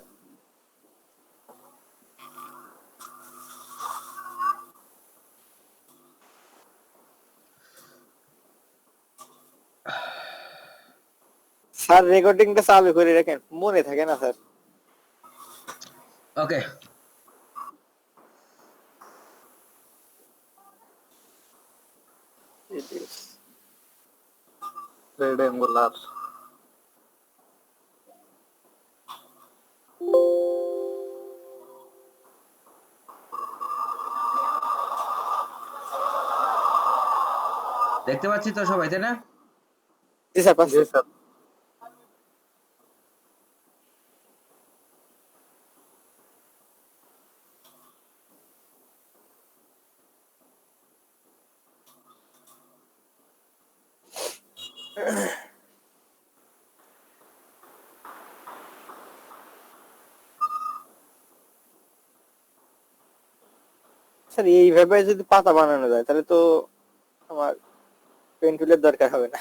স্যার রেকর্ডিংটা চালু করে রাখেন, মনে থাকে না স্যার।
ওকে,
রেড অ্যাঙ্গুলার।
দেখতে পাচ্ছি তো সবাই, তাই না?
জি স্যার পাচ্ছি।
জি স্যার।
স্যার এইভাবে যদি পাতা বানানো যায় তাহলে তো আমার পেন টুলের দরকার হবে না।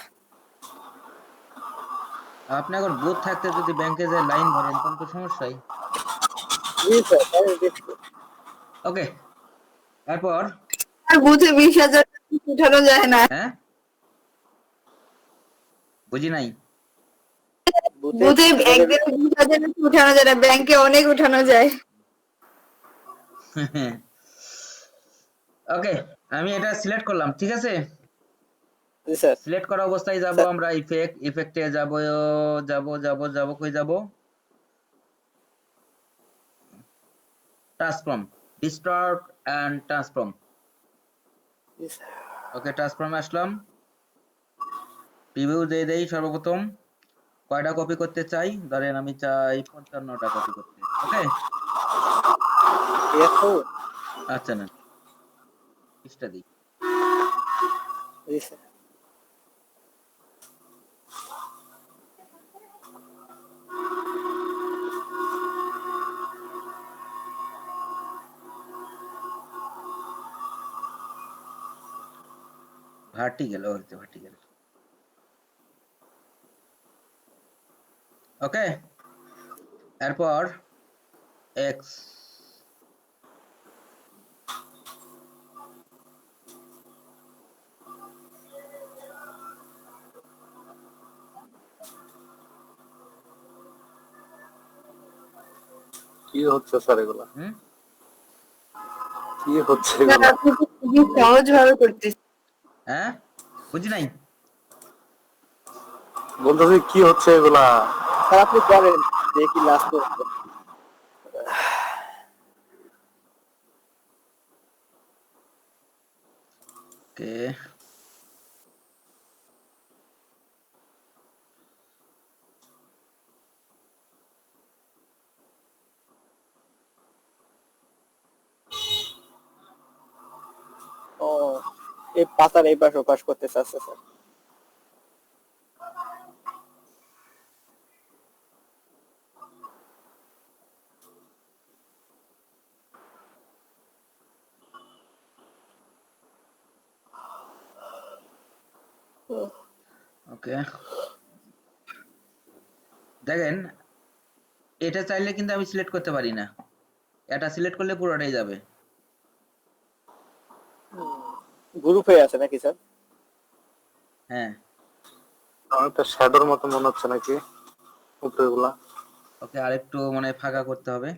আপনি এখন বুথ থাকতে যদি ব্যাংকে যায় লাইন ধরেন তখন তো সমস্যাই।
জি স্যার, তাই দেখছি।
ওকে, তারপর
আর বুথে 20,000 উঠানো যায় না।
হ্যাঁ বুঝি নাই।
বুথে
বুথে
20,000
একদিনে 20,000 উঠানো যায় না, ব্যাংকে অনেক উঠানো যায়।
ওকে, আমি এটা সিলেক্ট করলাম, ঠিক আছে।
জি স্যার।
সিলেক্ট করা অবস্থায় যাব
স্যার,
আমরা ইফেক্টে যাব, কই যাব, ট্রান্সফর্ম, ডিস্টর্ট এন্ড ট্রান্সফর্ম।
জি স্যার।
ওকে, ট্রান্সফর্মে আসলাম, প্রিভিউ দিয়ে দেই। সর্বপ্রথম কয়টা কপি করতে চাই, ধরেন আমি চাই 55টা কপি করতে। ওকে,
ঠিক আছে।
আচ্ছা না, 20টা দিই।
জি স্যার।
Vertical, vertical. ওকে, এরপর এক্স,
কি হচ্ছে স্যার এগুলা?
হুম,
কি হচ্ছে
স্যার,
এগুলা?
আপনি তো খুবই সহজ ভাবে করতেছেন।
হ্যাঁ বুঝি নাই।
বলতেছি কি হচ্ছে এগুলা?
স্যার আপনি করেন, দেখি লাস্ট পর্যন্ত।
ওকে,
ও, এই পাতার এই পাশ ওপাশ করতে চাচ্ছে স্যার।
ওকে, দেখেন এটা চাইলে কিন্তু আমি সিলেক্ট করতে পারি না, এটা সিলেক্ট করলে পুরোটাই যাবে।
গ্রুপ হয়ে আছে নাকি স্যার?
হ্যাঁ,
অনেকটা শ্যাডোর মতো মনে হচ্ছে নাকি উপরেগুলা?
ওকে, আরেকটু মানে ফাঁকা করতে হবে।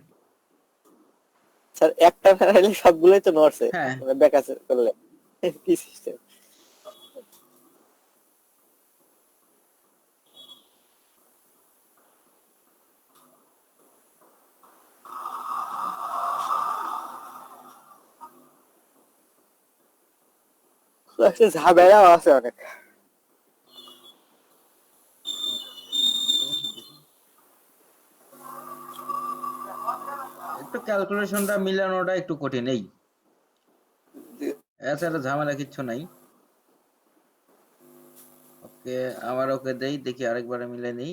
স্যার একটা ফেরাইলে সবগুলোই তো নড়ছে,
হ্যাঁ,
মানে বেকার করলে কি সিস্টেম? ঝামেলাও আছে অনেক।
একটু ক্যালকুলেশনটা মিলানোটা একটু কঠিন, এই এছাড়া ঝামেলা কিচ্ছু নাই। ওকে, আবার ওকে দেই, দেখি আরেকবার মিলে নেই।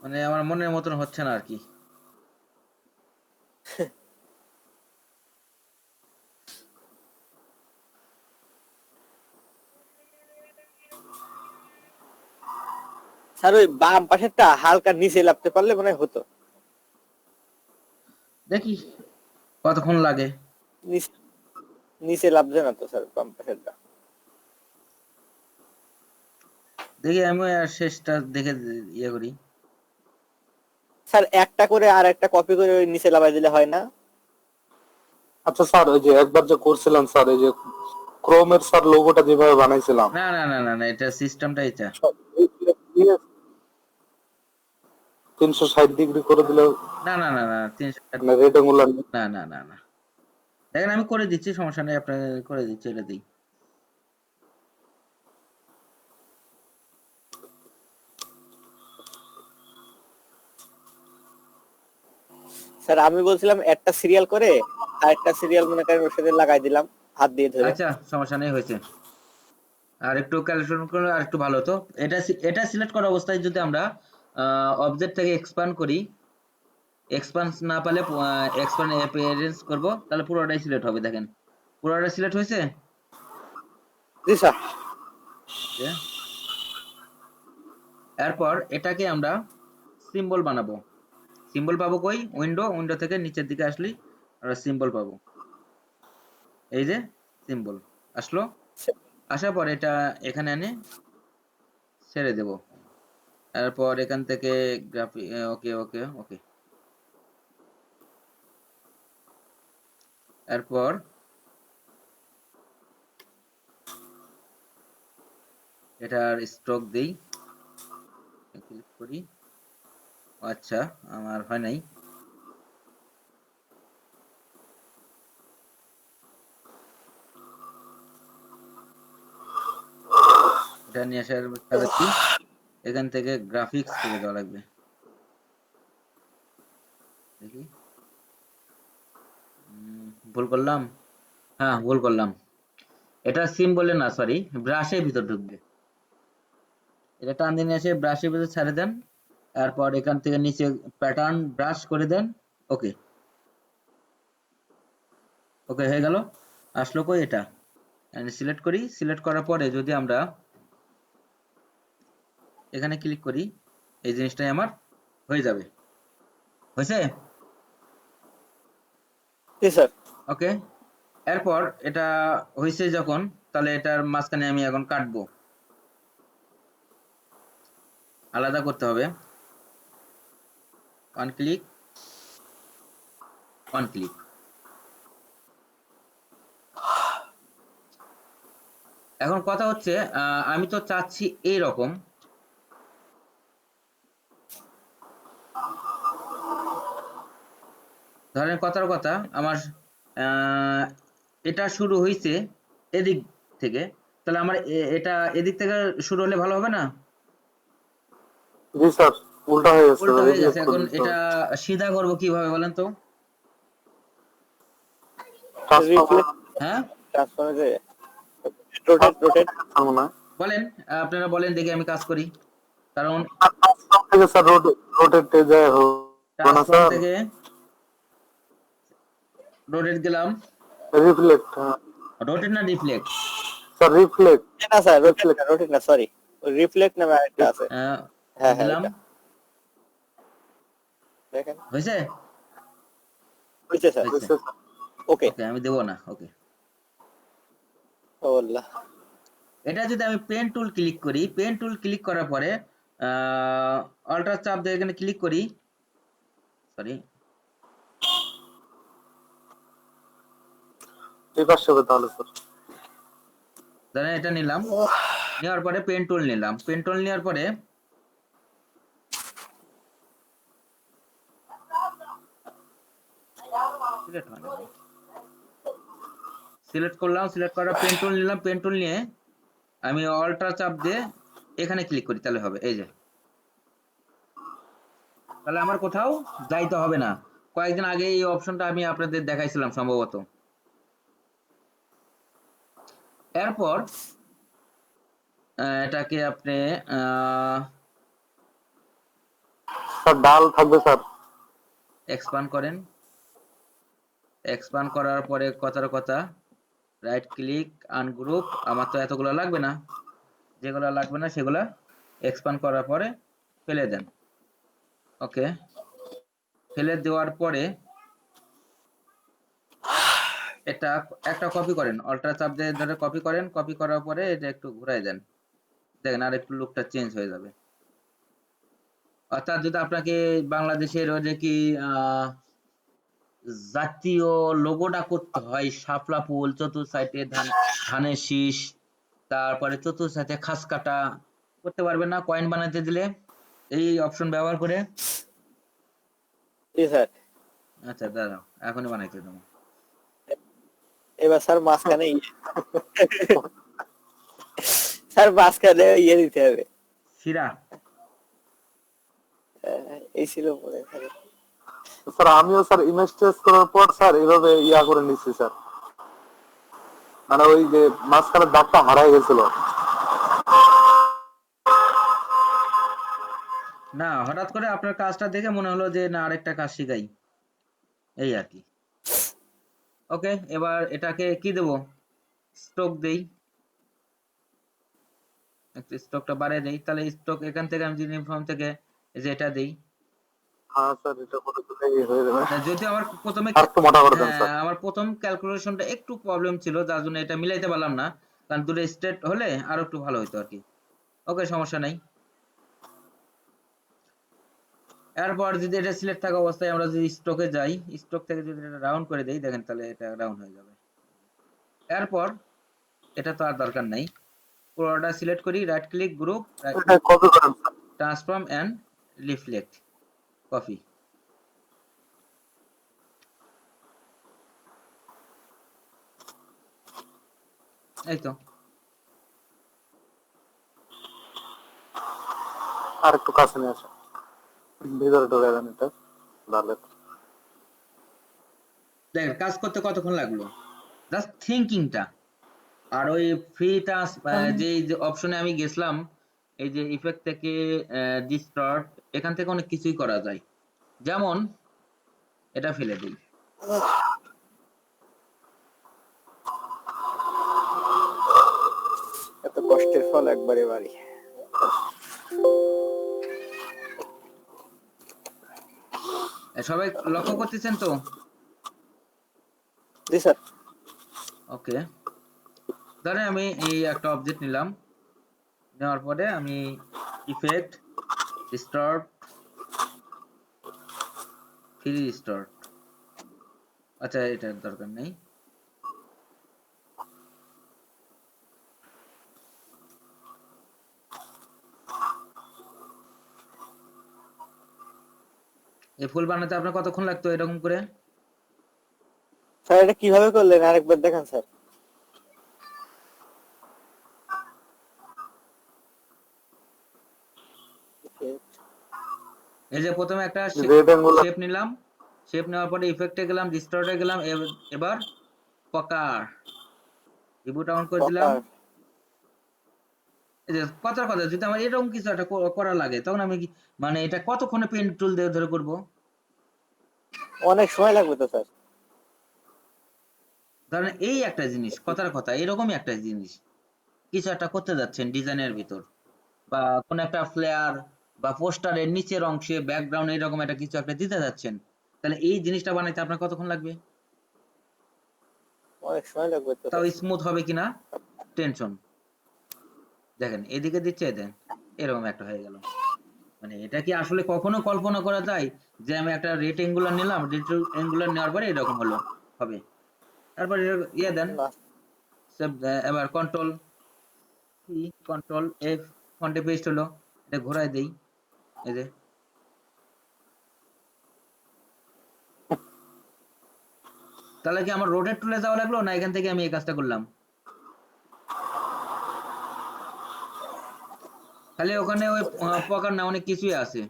মানে আমার মনের মতন হচ্ছে না আর কি।
স্যার ওই বাম পাশেরটা হালকা নিচে লাপতে পারলে মনে হয় হতো।
দেখি কতক্ষণ লাগে।
নিচ- নিচে লাভছে না তো স্যার বাম পাশেরটা।
দেখি আমি আর শেষটা দেখে ইয়ে করি।
স্যার একটা করে আর একটা কপি করে ওই নিচে লাগাই দিলে হয় না?
আচ্ছা স্যার, ওই যে একবার যে করছিলাম স্যার, এই যে ক্রোমের স্যার লোগোটা যেভাবে বানাইছিলাম,
না না না না না, এটা সিস্টেমটা এটা।
360 ডিগ্রি করে দিলে
না না না না, 360,
মানে রেক্টাঙ্গুলার।
না না না না, দেখেন আমি করে দিচ্ছি, সমস্যা নেই, আপনাকে করে দিচ্ছি, এটা দিই।
স্যার আমি বলছিলাম একটা সিরিয়াল করে আর একটা সিরিয়াল মনে করেন ওর সাথে লাগাই দিলাম, হাত দিয়ে ধরে।
আচ্ছা সমস্যা নেই, হয়েছে। আর একটু ক্যালকুলেশন করলে আর একটু ভালো হতো। এটা সিলেক্ট করা অবস্থায় যদি আমরা অবজেক্ট থেকে এক্সপ্যান্ড করি, এক্সপ্যান্ড না পারলে এক্সপ্যান্ড অ্যাপিয়ারেন্স করব, তাহলে পুরোটাই সিলেক্ট হবে। দেখেন পুরোটা সিলেক্ট হয়েছে।
জি স্যার।
ওকে, এরপর এটাকে আমরা সিম্বল বানাবো। সিম্বল পাবো কই? উইন্ডো থেকে নিচের দিকে আসলেই আমরা সিম্বল পাবো। এই যে সিম্বল আসলো, আসার পর এটা এখানে এনে ছেড়ে দেব। এরপর এখান থেকে গ্রাফিক, ওকে ওকে ওকে। এরপর এটার স্ট্রোক দেই, ক্লিক করি। আচ্ছা আমার হয় নাই। এটা নিয়ে আসার চালাচ্ছি, এখান থেকে গ্রাফিক্স করে দেওয়া লাগবে। দেখি ভুল করলাম, হ্যাঁ ভুল করলাম। এটা সিম্বলে না, সরি ব্রাশের ভিতর ঢুকবে। এটা টান দিয়ে নিয়ে এসে ব্রাশের ভিতর ছেড়ে দেন। এরপর এখান থেকে নিচে প্যাটার্ন ব্রাশ করে দেন। ওকে ওকে হয়ে গেল। আসলো কই? এটা সিলেক্ট করি। সিলেক্ট করার পরে যদি আমরা এখানে ক্লিক করি, এই জিনিসটাই আমার হয়ে যাবে। হয়েছে?
জি স্যার।
ওকে, এরপর এটা হয়েছে যখন, তাহলে এটার মাঝখানে আমি এখন কাটবো, আলাদা করতে হবে। One click, one click. এখন কথা হচ্ছে আমি তো চাচ্ছি এই রকম। ধরেন কথার কথা আমার এটা শুরু হয়েছে এদিক থেকে, তাহলে আমার এটা এদিক থেকে শুরু হলে ভালো হবে না?
জি স্যার, উল্টা হয়ে গেছে,
উল্টো হয়ে গেছে।
রিফ্লেক্ট
এখন
করে দিতে
এটা
হবে।
সিধা করবো কিভাবে বলেন তো?
ট্রান্সফর্ম
হ্যাঁ
ট্রান্সফর্মে যে রোটেট
মনে হয়
বলেন, আপনারা বলেন দেখি আমি কাজ করি। কারণ
ট্রান্সফর্ম থেকে স্যার রোটেটে যায় হবে না
ট্রান্সফর্ম
স্যার।
থেকে রোটেট গেলাম,
রিফ্লেক্ট,
রোটেট না রিফ্লেক্ট?
স্যার রিফ্লেক্ট,
না স্যার, রোটেট না সরি, রিফ্লেক্ট নামে আরেকটা আছে। হ্যাঁ হ্যাঁ,
দিলাম,
এটা দেখেন
হয়েছে?
হয়েছে স্যার।
হয়েছে।
ওকে।
ওকে আমি দেবো না। ওকে,
ও আল্লাহ।
এটা যদি আমি পেন টুল ক্লিক করি, পেন টুল ক্লিক করার পরে অল্টার চাপ দিয়ে এখানে ক্লিক করি, সরি
এই পাশে হবে তাহলে স্যার।
ধরেন এটা নিলাম, নেওয়ার পরে পেন টুল নিলাম। পেন টুল নেওয়ার পরে সিলেক্ট করলাম, সিলেক্ট করার পেন টুল নিলাম। পেন টুল নিয়ে আমি অল্টার চাপ দিয়ে এখানে ক্লিক করি, তাহলে হবে। এই যে, তাহলে আমার কোথাও যাইতে হবে না। কয়েকদিন আগে এই অপশনটা আমি আপনাদের দেখাইছিলাম সম্ভবত। এরপর এটাকে আপনি
স্যার ডাল থাকবে স্যার।
এক্সপান্ড করেন। এক্সপান্ড করার পরে কথার কথা রাইট ক্লিক আনগ্রুপ। আমার তো এতগুলো লাগবে না, যেগুলো লাগবে না সেগুলো এক্সপান্ড করার পরে ফেলে দেন। ওকে, ফেলে দেওয়ার পরে এটা একটা কপি করেন, অল্টার চাপ দিয়ে ধরে কপি করেন। কপি করার পরে এটা একটু ঘুরাই দেন, দেখেন আর একটু লুকটা চেঞ্জ হয়ে যাবে। অর্থাৎ যদি আপনাকে বাংলাদেশের ওই যে কি জাতীয় লোগোটা করতে হয়, শাপলা ফুল, চতুর সাইডে ধানের শীষ, তারপরে চতুর সাইডে খাস কাটা, করতে পারবেন না কয়েন বানাতে দিলে এই অপশন ব্যবহার করে?
জি স্যার।
আচ্ছা দাঁড়াও, এখনই বানাইতে দেবো।
এবার স্যার মাঝখানে স্যার মাঝখানে ইয়ে দিতে হবে।
শিরা
এই ছিল পরে স্যার।
স্যার আমিও স্যার ইমেজ টেস্ট করার পর স্যার এভাবে ইয়া করে নিচ্ছি স্যার। মানে ওই যে মাঝখানে দাগটা হারাই গেছিল।
না, হঠাৎ করে আপনার কাজটা দেখে মনে হলো যে না আরেকটা কাজ শিখাই, এই আর কি। ওকে, এবার এটাকে কি দেব, স্ট্রোক দেই, একটু স্ট্রোকটা বাড়িয়ে দেই। তাহলে স্ট্রোক এখান থেকে আমি ইউনিফর্ম থেকে এই যে এটা দেই।
হ্যাঁ স্যার, এটা করে দিলেই হয়ে যাবে।
যদি আমার প্রথমে
আর একটু মোটা করে দেন
হ্যাঁ,
স্যার।
আমার প্রথম ক্যালকুলেশনটা একটু প্রবলেম ছিল, যার জন্য এটা মিলাইতে পারলাম না, কারণ দুটো স্ট্রেট হলে আরো একটু ভালো হতো আর কি। ওকে, সমস্যা নাই। এরপর যদি এটা সিলেক্ট থাকা অবস্থায় আমরা যদি স্ট্রোকে যাই, স্ট্রোক থেকে যদি এটা রাউন্ড করে দেই, দেখেন তাহলে এটা রাউন্ড হয়ে যাবে। এরপর এটা তো আর দরকার নাই, পুরোটা সিলেক্ট করি, রাইট ক্লিক, গ্রুপ,
এটা কপি করেন sir.
Transform and reflect, copy. এই তো।
আর একটু কাছে নিয়ে আসেন, ভিতরে ঢোকা দেন এটা, তাহলে
দেখেন কাজ করতে কতক্ষণ লাগলো, জাস্ট থিঙ্কিংটা। আর ওই ফ্রি টাস্ক যে অপশনে আমি গেছিলাম, এই যে ইফেক্ট থেকে ডিস্টর্ট, এখান থেকে অনেক কিছুই করা যায়। যেমন এটা ফেলে দিই,
এত কষ্টের ফল একবারে বাড়ি।
সবাই লক্ষ্য করতেছেন তো?
জি স্যার।
ওকে, ধরেন আমি এই একটা অবজেক্ট নিলাম, নেওয়ার পরে আমি ইফেক্ট, ডিস্টর্ট, ফ্রি ডিস্টর্ট, আচ্ছা এটার দরকার নেই। এই ফুল বানাতে আপনার কতক্ষণ লাগতো এরকম করে?
স্যার এটা কিভাবে করলেন আরেকবার দেখান স্যার।
এই যে প্রথমে একটা
রেড অ্যাঙ্গুলার।
শেপ নিলাম, শেপ নেওয়ার পরে ইফেক্টে গেলাম, ডিস্টর্টে গেলাম, এবার পকার, রিবুট অন করে দিলাম। এই যে কথার কথা, যদি আমার এরকম কিছু একটা করা লাগে, তখন আমি মানে এটা কতক্ষণে পেন টুল দিয়ে ধরে করব?
অনেক সময় লাগবে তো স্যার।
ধরেন এই একটা জিনিস, কথার কথা এরকমই একটা জিনিস, কিছু একটা করতে যাচ্ছেন ডিজাইনের ভিতর, বা কোন একটা ফ্লেয়ার বা পোস্টারের নিচের অংশে ব্যাকগ্রাউন্ড এরকম একটা কিছু একটা দিতে যাচ্ছেন, তাহলে এই জিনিসটা বানাইতে আপনার কতক্ষণ লাগবে?
অনেক সময় লাগবে তো
তাও
স্যার।
স্মুথ হবে কিনা টেনশন। দেখেন এদিকে দিচ্ছে, দেন এরকম একটা হয়ে গেল। মানে এটা কি আসলে কখনো কল্পনা করা যায় যে আমি একটা রেট অ্যাঙ্গুলার নিলাম, রেট অ্যাঙ্গুলার নেওয়ার পরে এরকম হলো হবে? তারপর ইয়ে দেন,
না
এবার কন্ট্রোল সি, কন্ট্রোল এফ, ফন্টে পেস্ট হলো, এটা ঘোরায় দেই, এই যে। তাহলে কি আমার রোটেট টুলে যাওয়া লাগলো, না এখান থেকে আমি এই কাজটা করলাম? খালি ওখানে ওই পকার না, অনেক কিছুই আছে।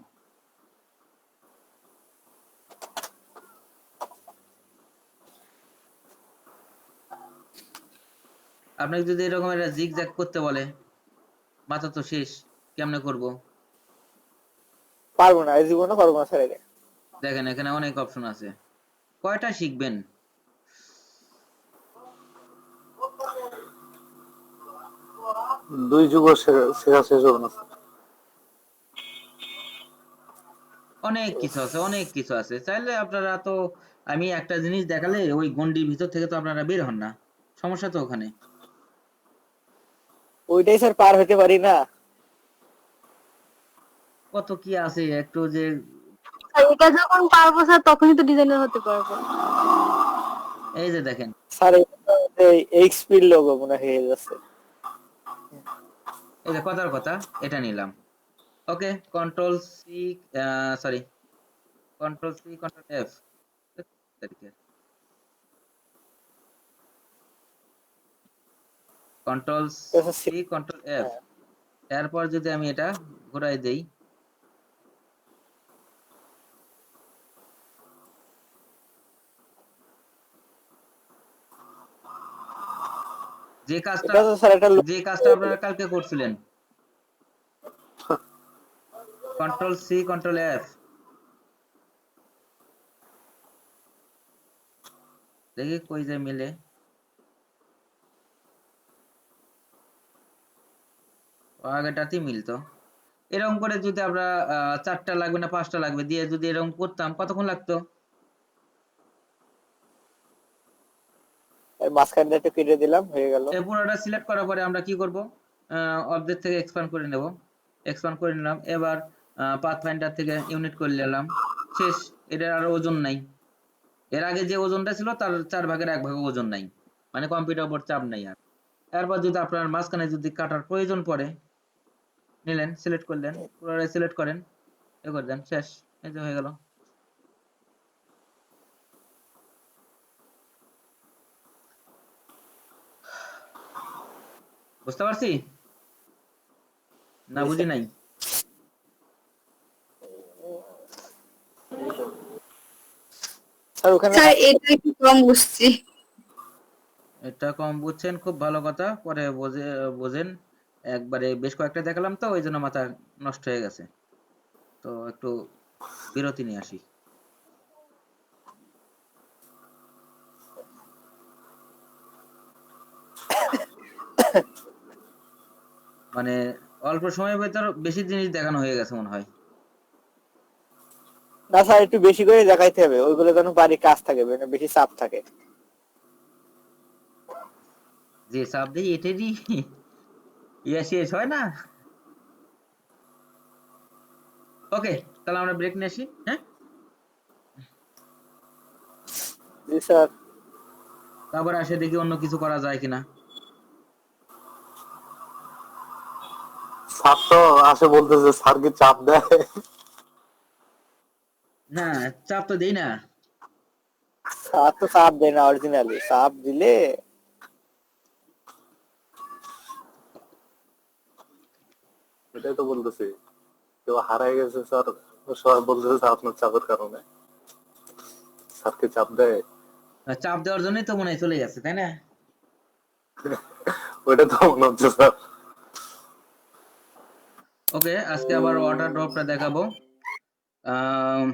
আপনাকে যদি এরকম একটা জিগজ্যাগ করতে বলে, মাথা তো শেষ, কেমনে করব?
পারবো না, এই জীবনে পারবো না স্যার এটা।
দেখেন এখানে অনেক অপশন আছে, কয়টা শিখবেন?
দুই যুগ শেখা শেষ হবে না স্যার।
অনেক কিছু আছে, অনেক কিছু আছে, চাইলে আপনারা তো, আমি একটা জিনিস দেখালে ওই গন্ডির ভিতর থেকে তো আপনারা বের হন না, সমস্যা তো ওখানে।
ওইটাই স্যার পার হতে পারি না।
কত কি আছে একটু যে,
আর এটা যখন পারবো স্যার তখনই তো ডিজাইনার হতে পারবো।
এই যে দেখেন,
স্যার এইচপির লোগো মনে হয়ে যাচ্ছে।
এই যে কথার কথা, এটা নিলাম। Okay, control C, sorry, control C, control F, control C, control F,
হ্যাঁ
এরপর যদি আমি এটা ঘুরাই দেই, যে কাজটা
এটা তো স্যার একটা
যে কাজটা আপনারা কালকে করছিলেন, কন্ট্রোল সি কন্ট্রোল এফ, দেখি কই যে মিলে। আগেটাতেই মিলতো। এরকম করে যদি আমরা 4টা লাগবে না 5টা লাগবে দিয়ে যদি এরকম করতাম কতক্ষণ লাগতো?
মাঝখান দিয়ে একটু কেটে দিলাম, হয়ে গেল।
এই পুরোটা সিলেক্ট করার পরে আমরা কি করব? অবজেক্ট থেকে এক্সপ্যান্ড করে নেব, এক্সপ্যান্ড করে নিলাম। এবার পাথ ফাইন্ডার থেকে ইউনিট করে নিলাম, শেষ। এটার আর ওজন নাই। এর আগে যে ওজনটা ছিল তার 4/1 ওজন নাই, মানে কম্পিউটার উপর চাপ নাই আর। এরপর যদি আপনার মাঝখানে যদি কাটার প্রয়োজন পড়ে, নিলেন, সিলেক্ট করলেন, পুরোটাই সিলেক্ট করেন, এ করে দেন, শেষ। এই যে হয়ে গেল। বুঝতে পারছি না বুঝি নাই?
স্যার ওখানে
স্যার এটা একটু কম বুঝছি।
এটা কম বুঝছেন, খুব ভালো কথা, পরে বোঝেন। একবারে বেশ কয়েকটা দেখালাম তো, ওই জন্য মাথা নষ্ট হয়ে গেছে। তো একটু বিরতি নিয়ে আসি। মানে অল্প সময়ের ভেতর বেশি জিনিস দেখানো হয়ে গেছে মনে হয়।
না স্যার, একটু বেশি করে দেখাইতে হবে, ওইগুলো যেন বাড়ি কাজ থাকে, মানে বেশি চাপ থাকে।
যে চাপ দিই এটারই ইয়ে শেষ হয় না। ওকে, তাহলে আমরা ব্রেক নিয়ে আসি। হ্যাঁ,
জি স্যার।
তারপরে আসে দেখি অন্য কিছু করা যায় কিনা।
স্যার তো আসে বলতেছে স্যার কি চাপ দেয়?
না, চাপ তো দেই না।
স্যার তো চাপ দেয় না, অরিজিনালি চাপ দিলে
এটাই তো বলতেছি, কেউ হারাই গেছে স্যার, সবাই বলতেছে আপনার চাপের কারণে। স্যার কি চাপ দেয়?
চাপ দেওয়ার জন্যই তো মনে হয় চলে গেছে, তাই না?
ওইটা তো মনে হচ্ছে স্যার।
ওকে, আজকে আবার ওয়াটার ড্রপটা দেখাবো। আম,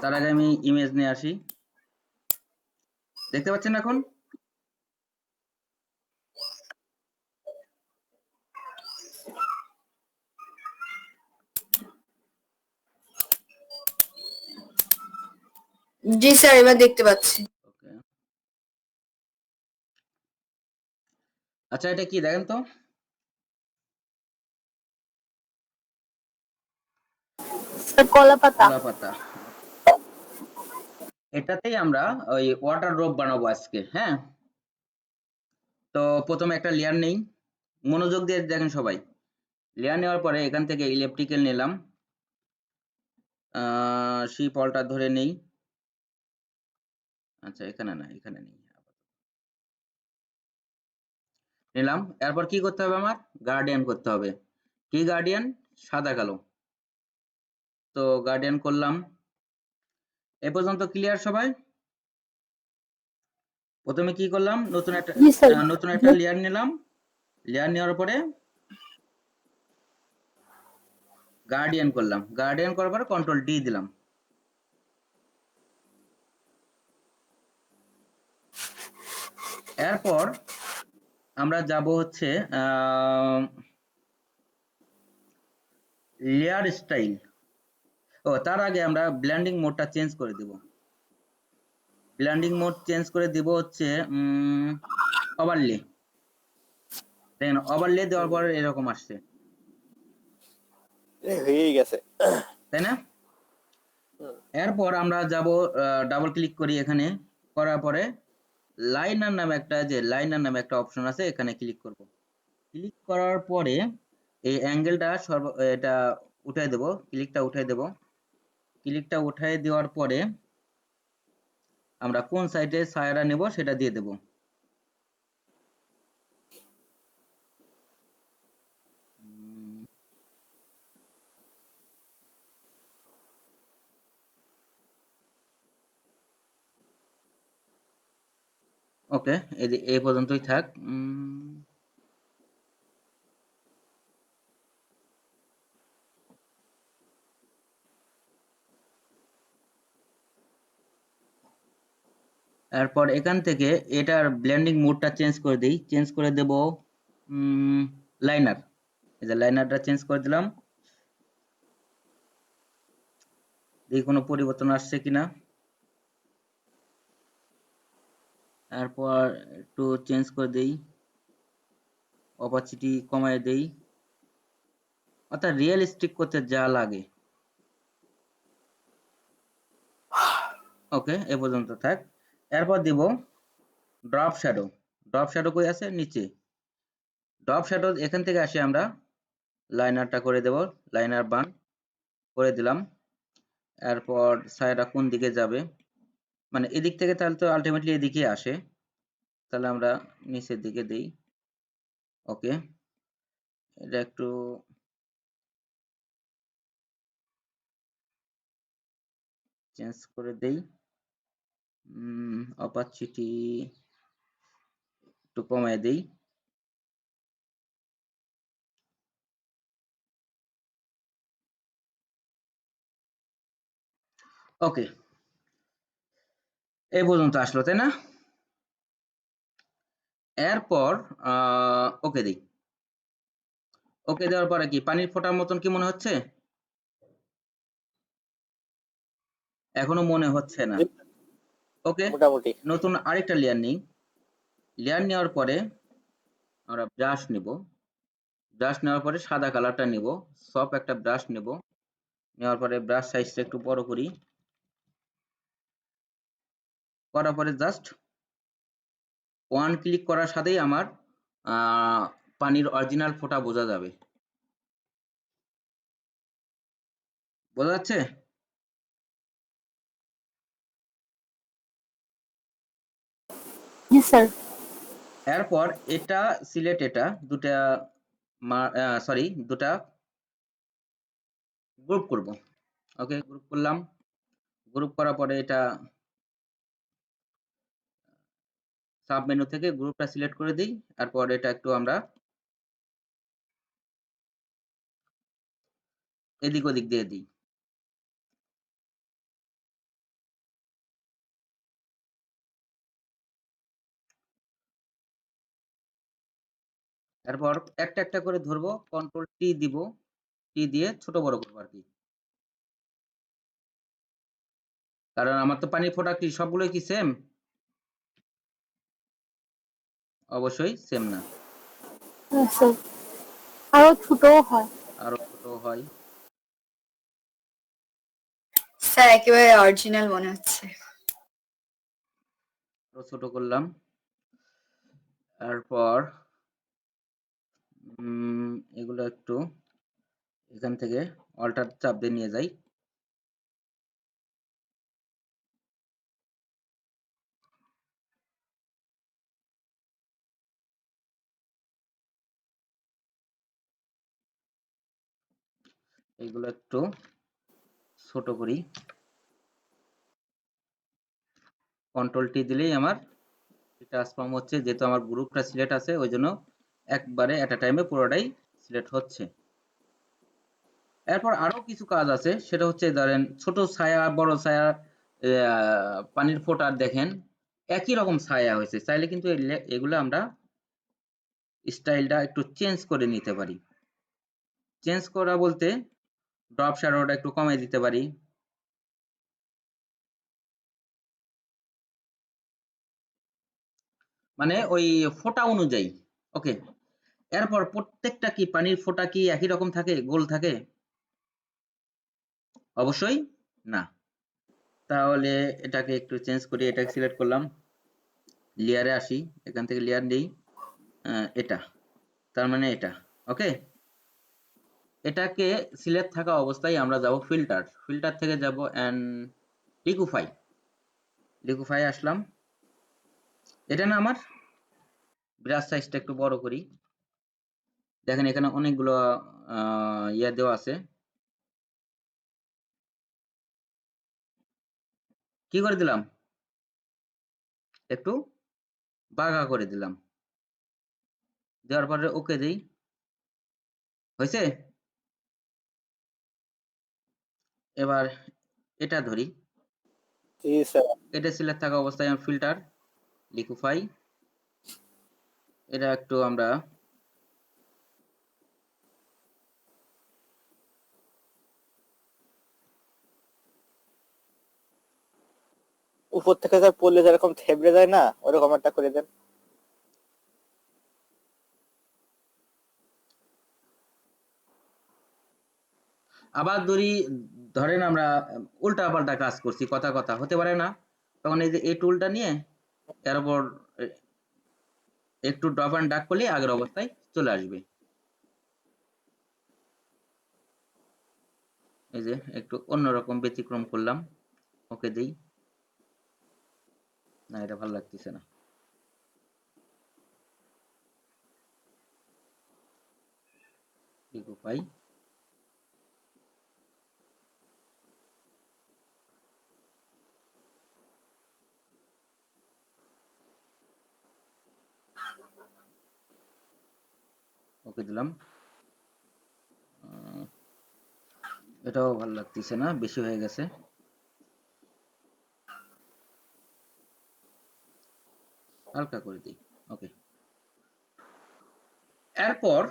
তার আগে আমি ইমেজ নিয়ে আসি। দেখতে পাচ্ছেন এখন?
জি স্যার, এবার দেখতে পাচ্ছি।
ওকে, আচ্ছা এটা কি দেখেন তো?
স্যার কলা পাতা।
কলা পাতা। এটাতেই আমরা ওই ওয়াটার ড্রপ বানাবো আজকে। হ্যাঁ, তো প্রথমে একটা লেয়ার নেই, মনোযোগ দিয়ে দেখেন সবাই। লেয়ার নেওয়ার পরে এখান থেকে ইলেকট্রিক্যাল নিলাম, শিপ অল্টার ধরে নেই। আচ্ছা এখানে না, এখানে নেই, নিলাম। এরপর কি করতে হবে? আমার গার্ডিয়ান করতে হবে। কি গার্ডিয়ান? সাদা কালো। তো গার্ডিয়ান করলাম। এ পর্যন্ত ক্লিয়ার সবাই? প্রথমে কি করলাম,
জি স্যার।
নতুন একটা লেয়ার নিলাম। লেয়ার নেওয়ার পরে গার্ডিয়ান করলাম। গার্ডিয়ান করার পরে কন্ট্রোল ডি দিলাম। এরপর আমরা যাব হচ্ছে লেয়ার স্টাইল। ও তার আগে আমরা ব্লেন্ডিং মোডটা চেঞ্জ করে দেব। ব্লেন্ডিং মোড চেঞ্জ করে দিব হচ্ছে ওভারলে। দেখেন ওভারলে দেওয়ার পর এরকম আসছে,
হয়েই গেছে।
তাই না? এরপর আমরা যাব, ডাবল ক্লিক করি এখানে, করার পরে লাইনার নামে একটা অপশন আছে, এখানে ক্লিক করব। ক্লিক করার পরে এই অ্যাঙ্গেলটা এটা উঠাই দেব, ক্লিকটা উঠাই দেব। ক্লিকটা উঠাই দেওয়ার পরে আমরা কোন সাইডে ছায়াটা নেব সেটা দিয়ে দেব। ওকে, এই পর্যন্তই থাক। এরপর এখান থেকে এটার ব্লেন্ডিং মোডটা চেঞ্জ করে দিই, চেঞ্জ করে দেব লাইনার। এই যে লাইনারটা চেঞ্জ করে দিলাম, দেখি কোনো পরিবর্তন আসছে কিনা। এরপর একটু চেঞ্জ করে দেই, অপাসিটি কমায় দেই, অর্থাৎ রিয়েলিস্টিক করতে যা লাগে। ওকে, এ পর্যন্ত থাক। এরপর দিব ড্রপ শ্যাডো। ড্রপ শ্যাডো কই আছে? নিচে। ড্রপ শ্যাডো এখান থেকে আসি আমরা লাইনারটা করে দেব, লাইনার বান করে দিলাম। এরপর ছায়াটা কোন দিকে যাবে, মানে এদিক থেকে, তাহলে তো আলটিমেটলি এদিকে আসে, তাহলে আমরা নিচের দিকে দেই। ওকে, এটা একটু চেঞ্জ করে দেই, অপাসিটি একটু কমায় দেই। ওকে, এই পর্যন্ত আসলো, তাই না? এরপর ওকে দিই। ওকে দেওয়ার পরে কি পানির ফোঁটার মতন কি মনে হচ্ছে? এখনো মনে হচ্ছে না। ওকে,
মোটামুটি।
নতুন আরেকটা লেয়ার নিই। লেয়ার নেওয়ার পরে আমরা ব্রাশ নেব। ব্রাশ নেওয়ার পরে সাদা কালারটা নেব, সফট একটা ব্রাশ নেব। নেওয়ার পরে ব্রাশ সাইজটা একটু বড় করি, করার পরে জাস্ট ওয়ান ক্লিক করার সাথেই আমার পানির অরিজিনাল ফোঁটা বোঝা যাবে। বোঝা যাচ্ছে?
জি স্যার।
এরপর এটা সিলেক্ট, এটা দুটা দুটা গ্রুপ করব। ওকে, গ্রুপ করলাম। গ্রুপ করার পরে এটা সাব মেনু থেকে গ্রুপটা সিলেক্ট করে দিই। তারপর এটা একটু আমরা এদিক ওদিক দিয়ে দিই। তারপর একটা একটা করে ধরবো, কন্ট্রোল টি দিব, টি দিয়ে ছোট বড় করবো আর কি। কারণ আমার তো পানির ফোঁটা কি সবগুলোই কি সেম? অবশ্যই সেম না,
হ্যাঁ স্যার, আরো ছোটও হয়।
আরো ছোট হয়।
স্যার একেবারে অরিজিনাল মনে হচ্ছে।
আরো ছোট করলাম। তারপর এগুলো একটু এখান থেকে অল্টার চাপ দিয়ে নিয়ে যাই। এগুলো একটু ছোট করি, কন্ট্রোল টি দিলেই আমার ট্রান্সফর্ম হচ্ছে। যেহেতু আমার গ্রুপটা সিলেক্ট আছে, ওই জন্য একবারে এট আ টাইমে পুরোটাই সিলেক্ট হচ্ছে। এরপর আরো কিছু কাজ আছে, সেটা হচ্ছে ধরেন ছোট ছায়া, বড় ছায়া, পানির ফোঁটার দেখেন একই রকম ছায়া হয়েছে, চাইলে কিন্তু এগুলো আমরা স্টাইলটা একটু চেঞ্জ করে নিতে পারি। চেঞ্জ করা বলতে ড্রপ শ্যাডোটা একটু কমিয়ে দিতে পারি। মানে ওই ফোঁটা অনুযায়ী। ওকে, এরপর প্রত্যেকটা কি পানির ফোঁটা কি একই রকম থাকে, গোল থাকে? অবশ্যই না। তাহলে এটাকে একটু চেঞ্জ করি, এটাকে সিলেক্ট করলাম, লেয়ারে আসি, এখান থেকে লেয়ার নেই, এটা, তার মানে এটা। ওকে, এটাকে সিলেক্ট থাকা অবস্থায় আমরা যাব ফিল্টার, ফিল্টার থেকে যাব এন্ড লিকুইফাই। লিকুইফাই আসলাম। এটা না আমার ব্রাশ সাইজটা একটু বড় করি, দেখেন এখানে অনেকগুলো ইয়ে দেওয়া আছে। কি করে দিলাম? একটু বাঁকা করে দিলাম, দেওয়ার পরে ওকে দিই। হয়েছে? এবার এটা ধরি,
জি স্যার।
এটা সিলেক্ট থাকা অবস্থায় আমি ফিল্টার লিকুইফাই, এটা একটু আমরা
উপর থেকে স্যার পড়লে যেরকম থেবড়ে যায় না, ওরকম একটা করে দেন।
আবার ধরেন আমরা উল্টা পাল্টা কাজ করছি, কথা কথা হতে পারে না, তখন এই যে এই টুলটা নিয়ে এর উপর একটু ড্রপ অ্যান্ড ড্র্যাগ করলে আগের অবস্থায় চলে আসবে। এই যে একটু অন্যরকম ব্যতিক্রম করলাম, ওকে দেই। না, এটা ভালো লাগতেছে না, পাই। ওকে দিলাম। এটাও ভালো লাগতেছে না, বেশি হয়ে গেছে, হালকা করে দিই। ওকে, এরপর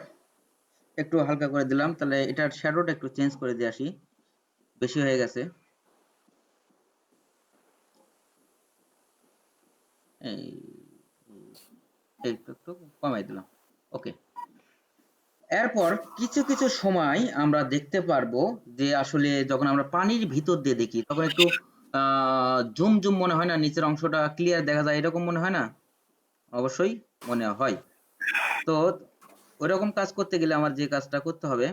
একটু হালকা করে দিলাম, তাহলে এটার শ্যাডোটা একটু চেঞ্জ করে দিয়ে আসি, বেশি হয়ে গেছে। এই একটু একটু কমাই দিলাম। ওকে, এরপর কিছু কিছু সময় আমরা দেখতে পারবো যে আসলে যখন আমরা পানির ভিতর দিয়ে দেখি তখন একটু জুম জুম মনে হয় না, নিচের অংশটা ক্লিয়ার দেখা যায়, এরকম মনে হয় না? অবশ্যই মনে হয়। তো ওইরকম কাজ করতে গেলে আমার যে কাজটা করতে হবে,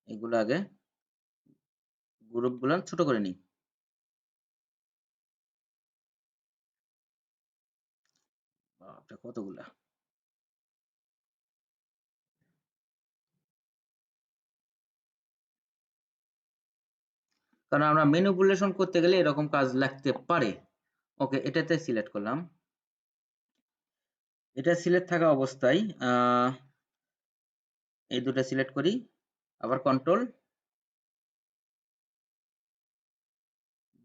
এগুলো আগে গ্রুপগুলো ছোট করে নিই। বাপরে, কতগুলা! কারণ আমরা ম্যানিপুলেশন করতে গেলে এরকম কাজ লাগতে পারে। ওকে, এটাতে সিলেক্ট করলাম, এটা সিলেক্ট থাকা অবস্থায় এই দুটো সিলেক্ট করি, আবার কন্ট্রোল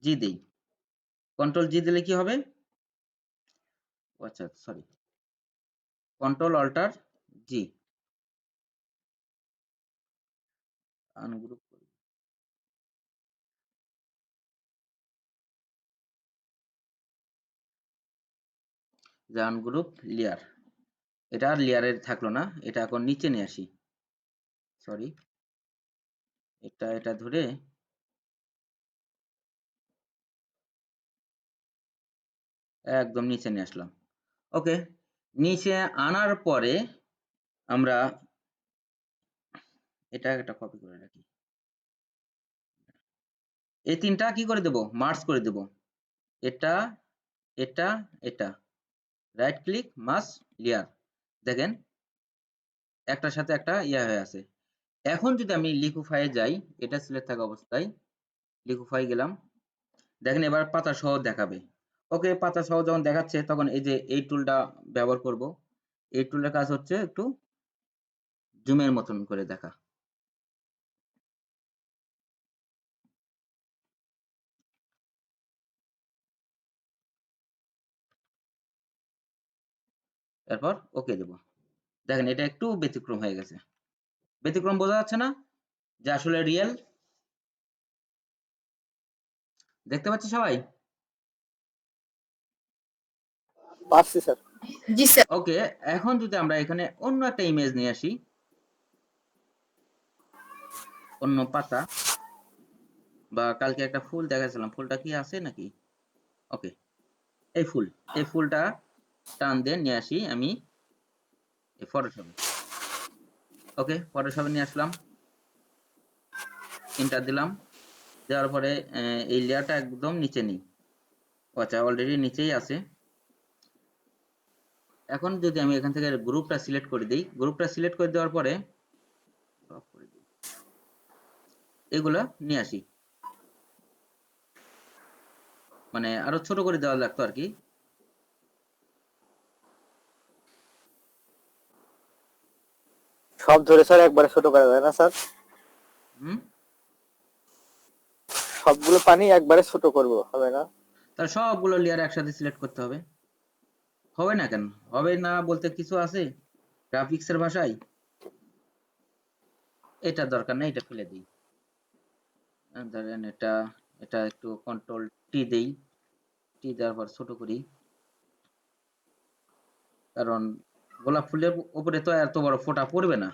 জি দেই। কন্ট্রোল জি দিলে কি হবে? আচ্ছা সরি, কন্ট্রোল অল্টার জি, আনগ্রুপ করি। যে আনগ্রুপ লেয়ার, এটা আর লেয়ারে থাকলো না, এটা এখন নিচে নিয়ে আসি। সরি, এটা ধরে একদম নিচে নিয়ে আসলাম। ওকে, নিচে আনার পরে আমরা এটা একটা কপি করে রাখি, এই তিনটা কি করে দেব? মার্জ করে দেব। এটা এটা এটা, রাইট ক্লিক মার্জ লেয়ার, দেখেন একটার সাথে একটা ইয়া হয়ে আছে। এখন যদি আমি লিকুইফাই যাই, এটা সিলেক্ট থাকা অবস্থায় লিকুইফাই গেলাম, দেখেন এবার পাতা সহ দেখাবে। ওকে, পাতা সহ যখন দেখাচ্ছে তখন এই যে এই টুলটা ব্যবহার করব। এই টুলের কাজ হচ্ছে একটু জুমের মতন করে দেখা। এরপর ওকে দেব। দেখেন এটা একটু ব্যতিক্রম হয়ে গেছে, ব্যতিক্রম বোঝা যাচ্ছে না যে আসলে রিয়েল? দেখতে পাচ্ছি সবাই?
পারছি স্যার।
জি স্যার।
ওকে, এখন যদি আমরা এখানে অন্য একটা ইমেজ নিয়ে আসি, অন্য পাতা, বা কালকে একটা ফুল দেখাছিলাম, ফুলটা কি আছে নাকি? ওকে, এই ফুলটা টান দিয়ে নিয়ে আসি আমি এই ফটোশপে। ওকে, ফটোশপে নিয়ে আসলাম, এন্টার দিলাম, দেওয়ার পরে এই লেয়ারটা একদম নিচে নিই। আচ্ছা, অলরেডি নিচেই আছে। এখন যদি আমি এখান থেকে গ্রুপটা সিলেক্ট করে দিই, গ্রুপটা সিলেক্ট করে দেওয়ার পরে এগুলা নিয়ে আসি, মানে আরো ছোট করে দেওয়া লাগতো আর কি।
সব ধরে স্যার একবারে ছোট করা যায় না স্যার?
হুম,
সবগুলো পানি একবারে ছোট করব হবে না?
তাহলে সবগুলো লেয়ার একসাথে সিলেক্ট করতে হবে। হবে না কেন? হবে না বলতে কিছু আছে গ্রাফিক্সের ভাষায়? এটা দরকার নেই, এটা ফেলে দিই। ধরেন এটা, এটা একটু কন্ট্রোল টি দেই, টি দেওয়ার পর ছোট করি, কারণ গোলাপ ফুলের উপরে তো এত বড় ফোঁটা পড়বে না,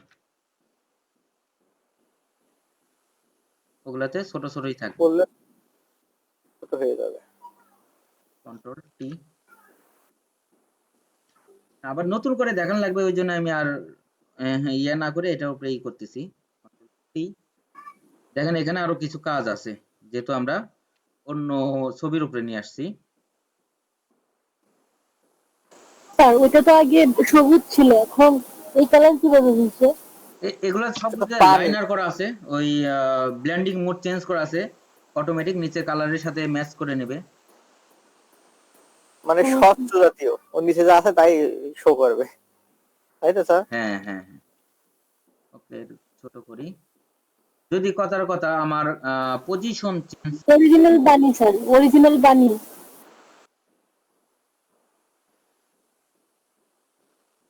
ওগুলাতে ছোট ছোটই থাকবে।
করলে ছোট হয়ে যাবে।
কন্ট্রোল টি, আবার নতুন করে দেখানো লাগবে, ওই জন্য আমি আর ইয়ে না করে এটার উপরে করতেছি। Control T। দেখেন এখানে আরো কিছু কাজ আছে, যেহেতু আমরা অন্য ছবির উপরে নিয়ে আসছি।
স্যার ওটা তো আগে সবুজ ছিল, এখন এই কালার কিভাবে হয়েছে?
এগুলা
এটা তো
সবগুলো
পানি।
লাইনার করা আছে, ওই ব্লেন্ডিং মোড চেঞ্জ করা আছে, অটোমেটিক নিচে কালারের সাথে ম্যাচ করে নেবে।
মানে স্বচ্ছ জাতীয়, ওর নিচে যা আছে তাই শো করবে, তাই তো স্যার?
হ্যাঁ হ্যাঁ হ্যাঁ, ওকে ছোট করি। যদি কথার কথা আমার পজিশন চেঞ্জ,
অরিজিনাল বানি স্যার, অরিজিনাল বানি।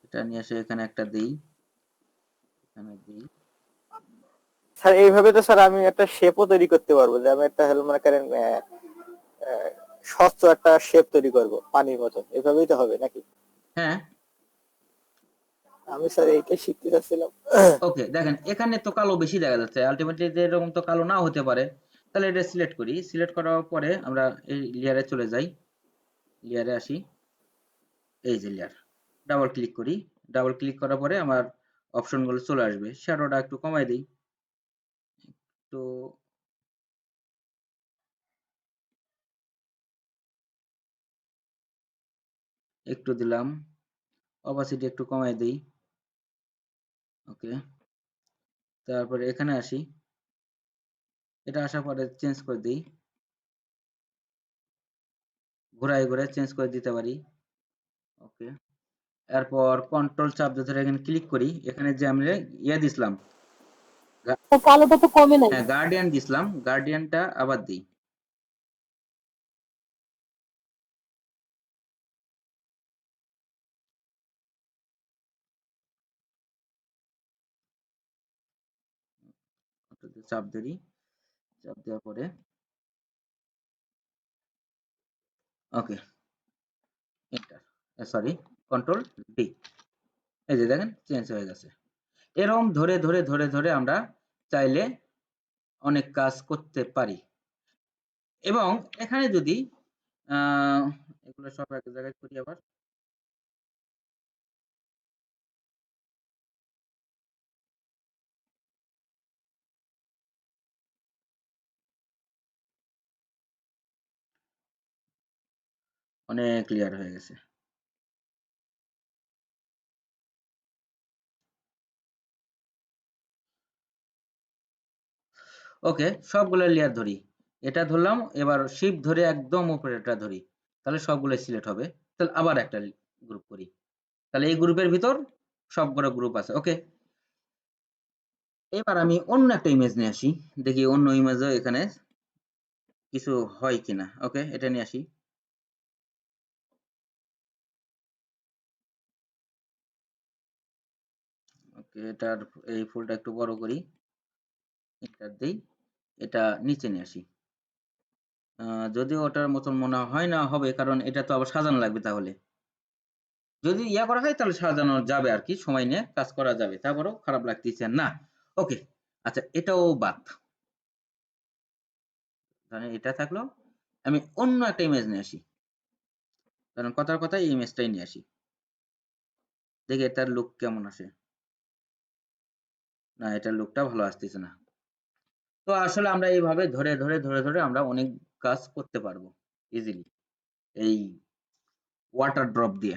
এটা নিয়ে এসে এখানে একটা দেই, এখানে দেই।
স্যার এইভাবে তো স্যার আমি একটা শেপও তৈরি করতে পারবো, যে আমি একটা হলো মনে করেন স্বচ্ছ একটা শেপ তৈরি করব পানির মতো, এভাবেই তো হবে নাকি?
হ্যাঁ,
আমি স্যার এইটাই শিখতে চাচ্ছিলাম।
ওকে দেখেন এখানে তো কালো বেশি দেখা যাচ্ছে, আলটিমেটলি এরকম তো কালো নাও হতে পারে। তাহলে এটা সিলেক্ট করি, সিলেক্ট করার পরে আমরা এই লেয়ারে চলে যাই, লেয়ারে আসি, এই যে লেয়ার, ডাবল ক্লিক করি। ডাবল ক্লিক করার পরে আমার অপশনগুলো চলে আসবে। শ্যাডোটা একটু কমাই দিই, তো একটু দিলাম, অপাসিটি একটু কমাই দিই। ওকে, তারপরে এখানে আসি, এটা আসার পরে চেঞ্জ করে দিই, ঘোরায় ঘোরায় চেঞ্জ করে দিতে পারি। ওকে, এরপর কন্ট্রোল চাপ দিয়ে ধরে এখানে ক্লিক করি, এখানে যে আমরা ইয়ে দিছিলাম,
কালোটা তো কমে নাই।
হ্যাঁ গার্ডিয়ান দিছিলাম, গার্ডিয়ানটা আবার দিই। চাপ দিই, চাপ দেওয়ার পরে ওকে, এন্টার, সরি কন্ট্রোল ডি, এই যে দেখেন চেঞ্জ হয়ে গেছে। এরকম ধরে ধরে ধরে ধরে আমরা চাইলে অনেক কাজ করতে পারি। এবং এখানে যদি এগুলো সব এক জায়গায় করি, আবার অনেক ক্লিয়ার হয়ে গেছে। ওকে, সবগুলো লেয়ার ধরি, এটা ধরলাম, এবার শিফট ধরে একদম উপরেটা ধরি, তাহলে সবগুলো সিলেক্ট হবে। তাহলে আবার একটা গ্রুপ করি, তাহলে এই গ্রুপের ভিতর সবগুলো গ্রুপ আছে। ওকে, এবার আমি অন্য একটা ইমেজ নিয়ে আসি, দেখি অন্য ইমেজও এখানে কিছু হয় কিনা। ওকে, এটা নিয়ে আসি, ওকে এটার এই ফুলটা একটু বড় করি, এন্টার দেই, এটা নিচে নিয়ে আসি। যদিও ওটার মতন মনে হয় না হবে, কারণ এটা তো আবার সাজানো লাগবে, তাহলে যদি ইয়া করা হয় তাহলে সাজানো যাবে আর কি, সময় নিয়ে কাজ করা যাবে, তারপরেও খারাপ লাগতেছে না। ওকে, আচ্ছা এটাও বাদ, তাহলে এটা থাকলো। আমি অন্য একটা ইমেজ নিয়ে আসি, কারণ কথার কথা এই ইমেজটাই নিয়ে আসি, দেখি এটার লুক কেমন আসে। না, এটার লুকটা ভালো আসতেছে না। তো আসলে আমরা এইভাবে ধরে ধরে ধরে ধরে আমরা অনেক কাজ করতে পারবো ইজিলি, এই ওয়াটার ড্রপ দিয়ে।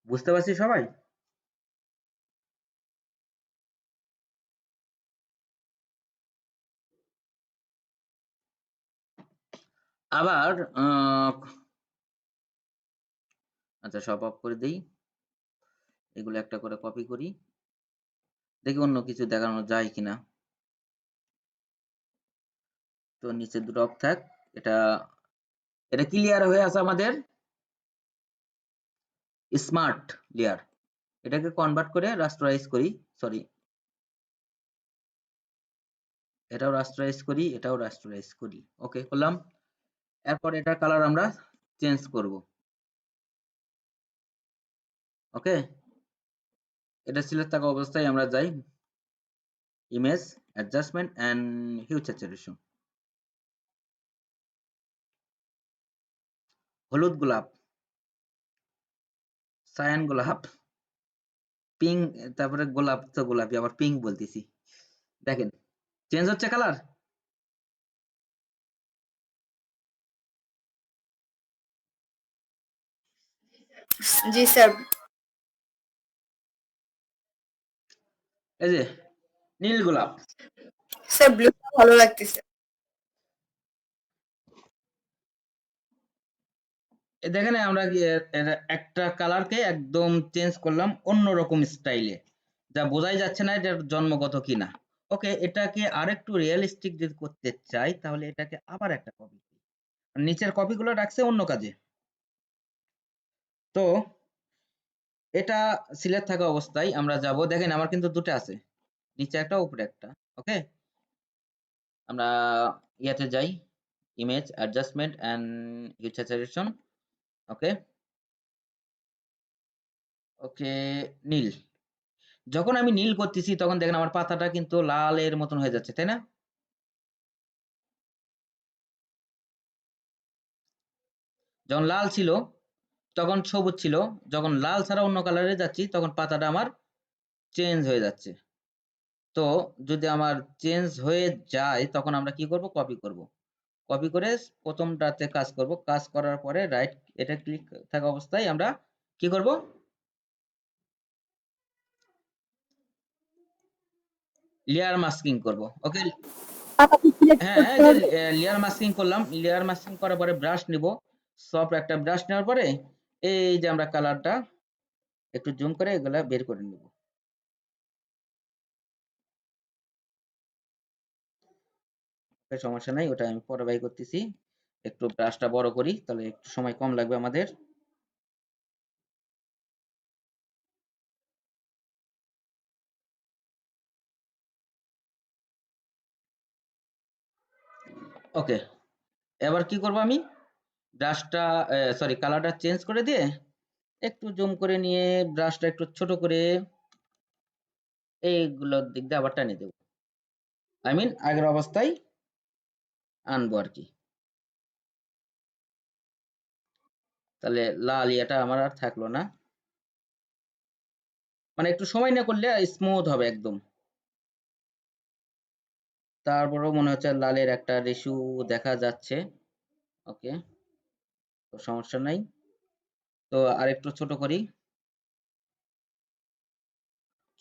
বুঝতে পারছি সবাই? আবার আচ্ছা সব অফ করে দেই, এগুলো একটা করে কপি করি, দেখি অন্য কিছু দেখানো যায় কিনা। তো নিচে দুটো অফ থাক, এটা এটা ক্লিয়ার হয়ে আছে আমাদের স্মার্ট লেয়ার। এটাকে কনভার্ট করে রাস্টারাইজ করি, সরি এটাও রাস্টারাইজ করি, এটাও রাস্টারাইজ করি। ওকে করলাম। এরপর এটার কালার আমরা চেঞ্জ করব। ওকে, এটা সিলেক্ট থাকা অবস্থায় আমরা যাই image adjustment and hue saturation. হলুদ গোলাপ, সায়ান গোলাপ, পিঙ্ক, তারপরে গোলাপ তো গোলাপি, আবার পিঙ্ক বলতেছি। দেখেন চেঞ্জ হচ্ছে কালার।
জি স্যার।
এই যে নীল গোলাপ,
স্যার ব্লু ভালো লাগতেছে।
দেখেন আমরা একটা কালারকে একদম চেঞ্জ করলাম অন্যরকম স্টাইলে, যা বোঝাই যাচ্ছে না এটা জন্মগত কিনা। ওকে, এটাকে আরেকটু রিয়েলিস্টিক যদি করতে চাই তাহলে এটাকে আবার একটা কপি, নিচের কপিগুলো রাখছে অন্য কাজে। তো এটা সিলেক্ট থাকা অবস্থায় আমরা যাব, দেখেন আমার কিন্তু দুটো আছে, নিচে একটা উপরে একটা। ওকে, আমরা ইয়াতে যাই image adjustment and hue saturation. Okay okay, নীল। যখন আমি নীল করতেছি তখন দেখেন আমার পাতাটা কিন্তু লালের মতন হয়ে যাচ্ছে, তাই না? যখন লাল ছিল তখন সবুজ ছিল, যখন লাল ছাড়া অন্য কালারে যাচ্ছি তখন পাতাটা আমার চেঞ্জ হয়ে যাচ্ছে। তো যদি আমার চেঞ্জ হয়ে যায় তখন আমরা কি করব, কপি করব। কপি করে প্রথমটাতে কাজ করব, কাজ করার পরে রাইট এটা ক্লিক থাকা অবস্থায় আমরা কি করব, লেয়ার মাস্কিং করব। ওকে,
পাতাকে সিলেক্ট
হ্যাঁ
করতে
এই যে
হবে।
লেয়ার মাস্কিং করলাম, লেয়ার মাস্কিং করার পরে ব্রাশ নিব, সফট একটা ব্রাশ নেওয়ার পরে এই যে আমরা কালারটা একটু জুম করে এগুলা বের করে নেব। সমস্যা নাই, ওটা আমি পরে বাই করতেছি। একটু ব্রাশটা বড় করি তাহলে একটু সময় কম লাগবে আমাদের। ওকে, এবার কি করব, আমি ব্রাশটা সরি কালারটা চেঞ্জ করে দিয়ে একটু জুম করে নিয়ে ব্রাশটা একটু ছোট করে এইগুলোর দিক দিয়ে আবার টানিয়ে দেবো, আই মিন আগের অবস্থায় আনবো আর কি। তাহলে লাল ইয়াটা আমার আর থাকলো না, মানে একটু সময় না করলে স্মুথ হবে একদম। তারপরেও মনে হচ্ছে লালের একটা রেশু দেখা যাচ্ছে। ওকে, তো সমস্যা নাই। তো আরেকটু ছোট করি,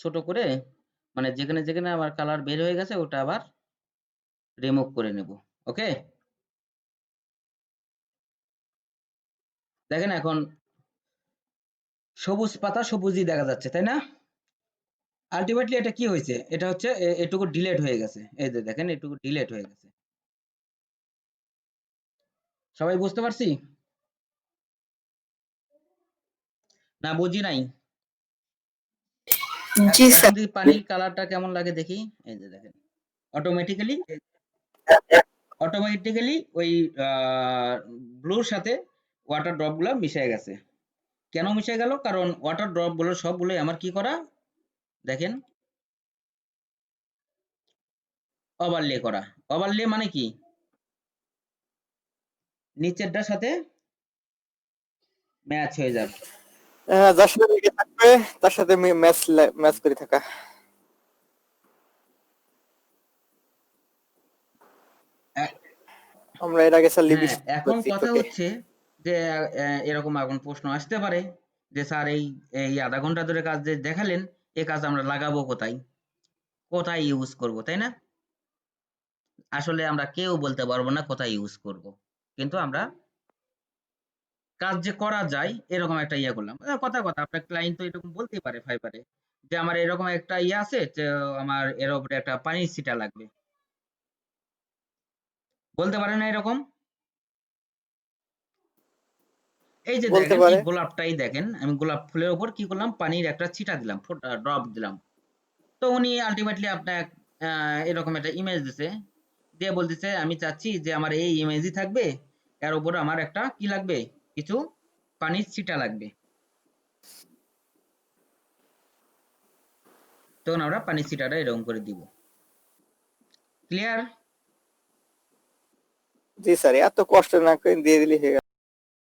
ছোট করে মানে যেখানে যেখানে আমার কালার বের হয়ে গেছে ওটা আবার রিমুভ করে নেব। ওকে, দেখেন এখন সবুজ পাতা সবুজই দেখা যাচ্ছে, তাই না? আলটিমেটলি এটা কি হয়েছে, এটা হচ্ছে এটুকু ডিলেট হয়ে গেছে, এই যে দেখেন এটুকু ডিলেট হয়ে গেছে। সবাই বুঝতে পারছি না, বুঝি নাই?
জি
এখন
স্যার।
যদি পানির কালারটা কেমন লাগে দেখি, এই যে দেখেন অটোমেটিক্যালি অটোমেটিক্যালি ওই ব্লুর সাথে ওয়াটার ড্রপ গুলো মিশে গেছে। কেন মিশে গেল, কারণ ওয়াটার ড্রপ গুলো সবগুলোই আমার কি করা, দেখেন ওভারলে করা। ওভারলে মানে কি, নিচেরটার সাথে ম্যাচ হয়ে যাবে।
যার সাথে লেগে থাকবে তার সাথে ম্যাচ ম্যাচ করে থাকা।
এ-
আমরা এর আগে স্যার
হ্যাঁ,
লিপস্টিক
এখন
করছি
কথা
ঠোঁটে।
হচ্ছে যে এরকম এখন প্রশ্ন আসতে পারে যে স্যার এই এই আধা ঘন্টা ধরে কাজ যে দেখালেন, এই কাজ আমরা লাগাবো কোথায়, কোথায় ইউজ করব, তাই না? আসলে আমরা কেউ বলতে পারবো না কোথায় ইউজ করব, কিন্তু আমরা কাজ যে করা যায় এরকম একটা ইয়ে করলাম। কথা আপনার ক্লায়েন্ট তো এরকম বলতেই পারে ফাইবারে যে আমার এরকম একটা ইয়ে আছে যে আমার এর উপরে একটা পানির ছিটা লাগবে, বলতে পারে না এরকম? এই যে
বলতে
দেখেন
পারে।
এই গোলাপটাই দেখেন, আমি গোলাপ ফুলের উপর কি করলাম, পানির একটা ছিটা দিলাম, ড্রপ দিলাম। তো উনি আলটিমেটলি আপনার এরকম একটা ইমেজ দিছে, দিয়ে বলতেছে আমি চাচ্ছি যে আমার এই ইমেজই থাকবে, এর উপর আমার একটা কি লাগবে, কিছু পানির ছিটা লাগবে। তখন আমরা পানির ছিটাটা এরকম করে দিব। ক্লিয়ার?
জি স্যার, এত কষ্ট না করে দিয়ে দিলে হয়ে গেল।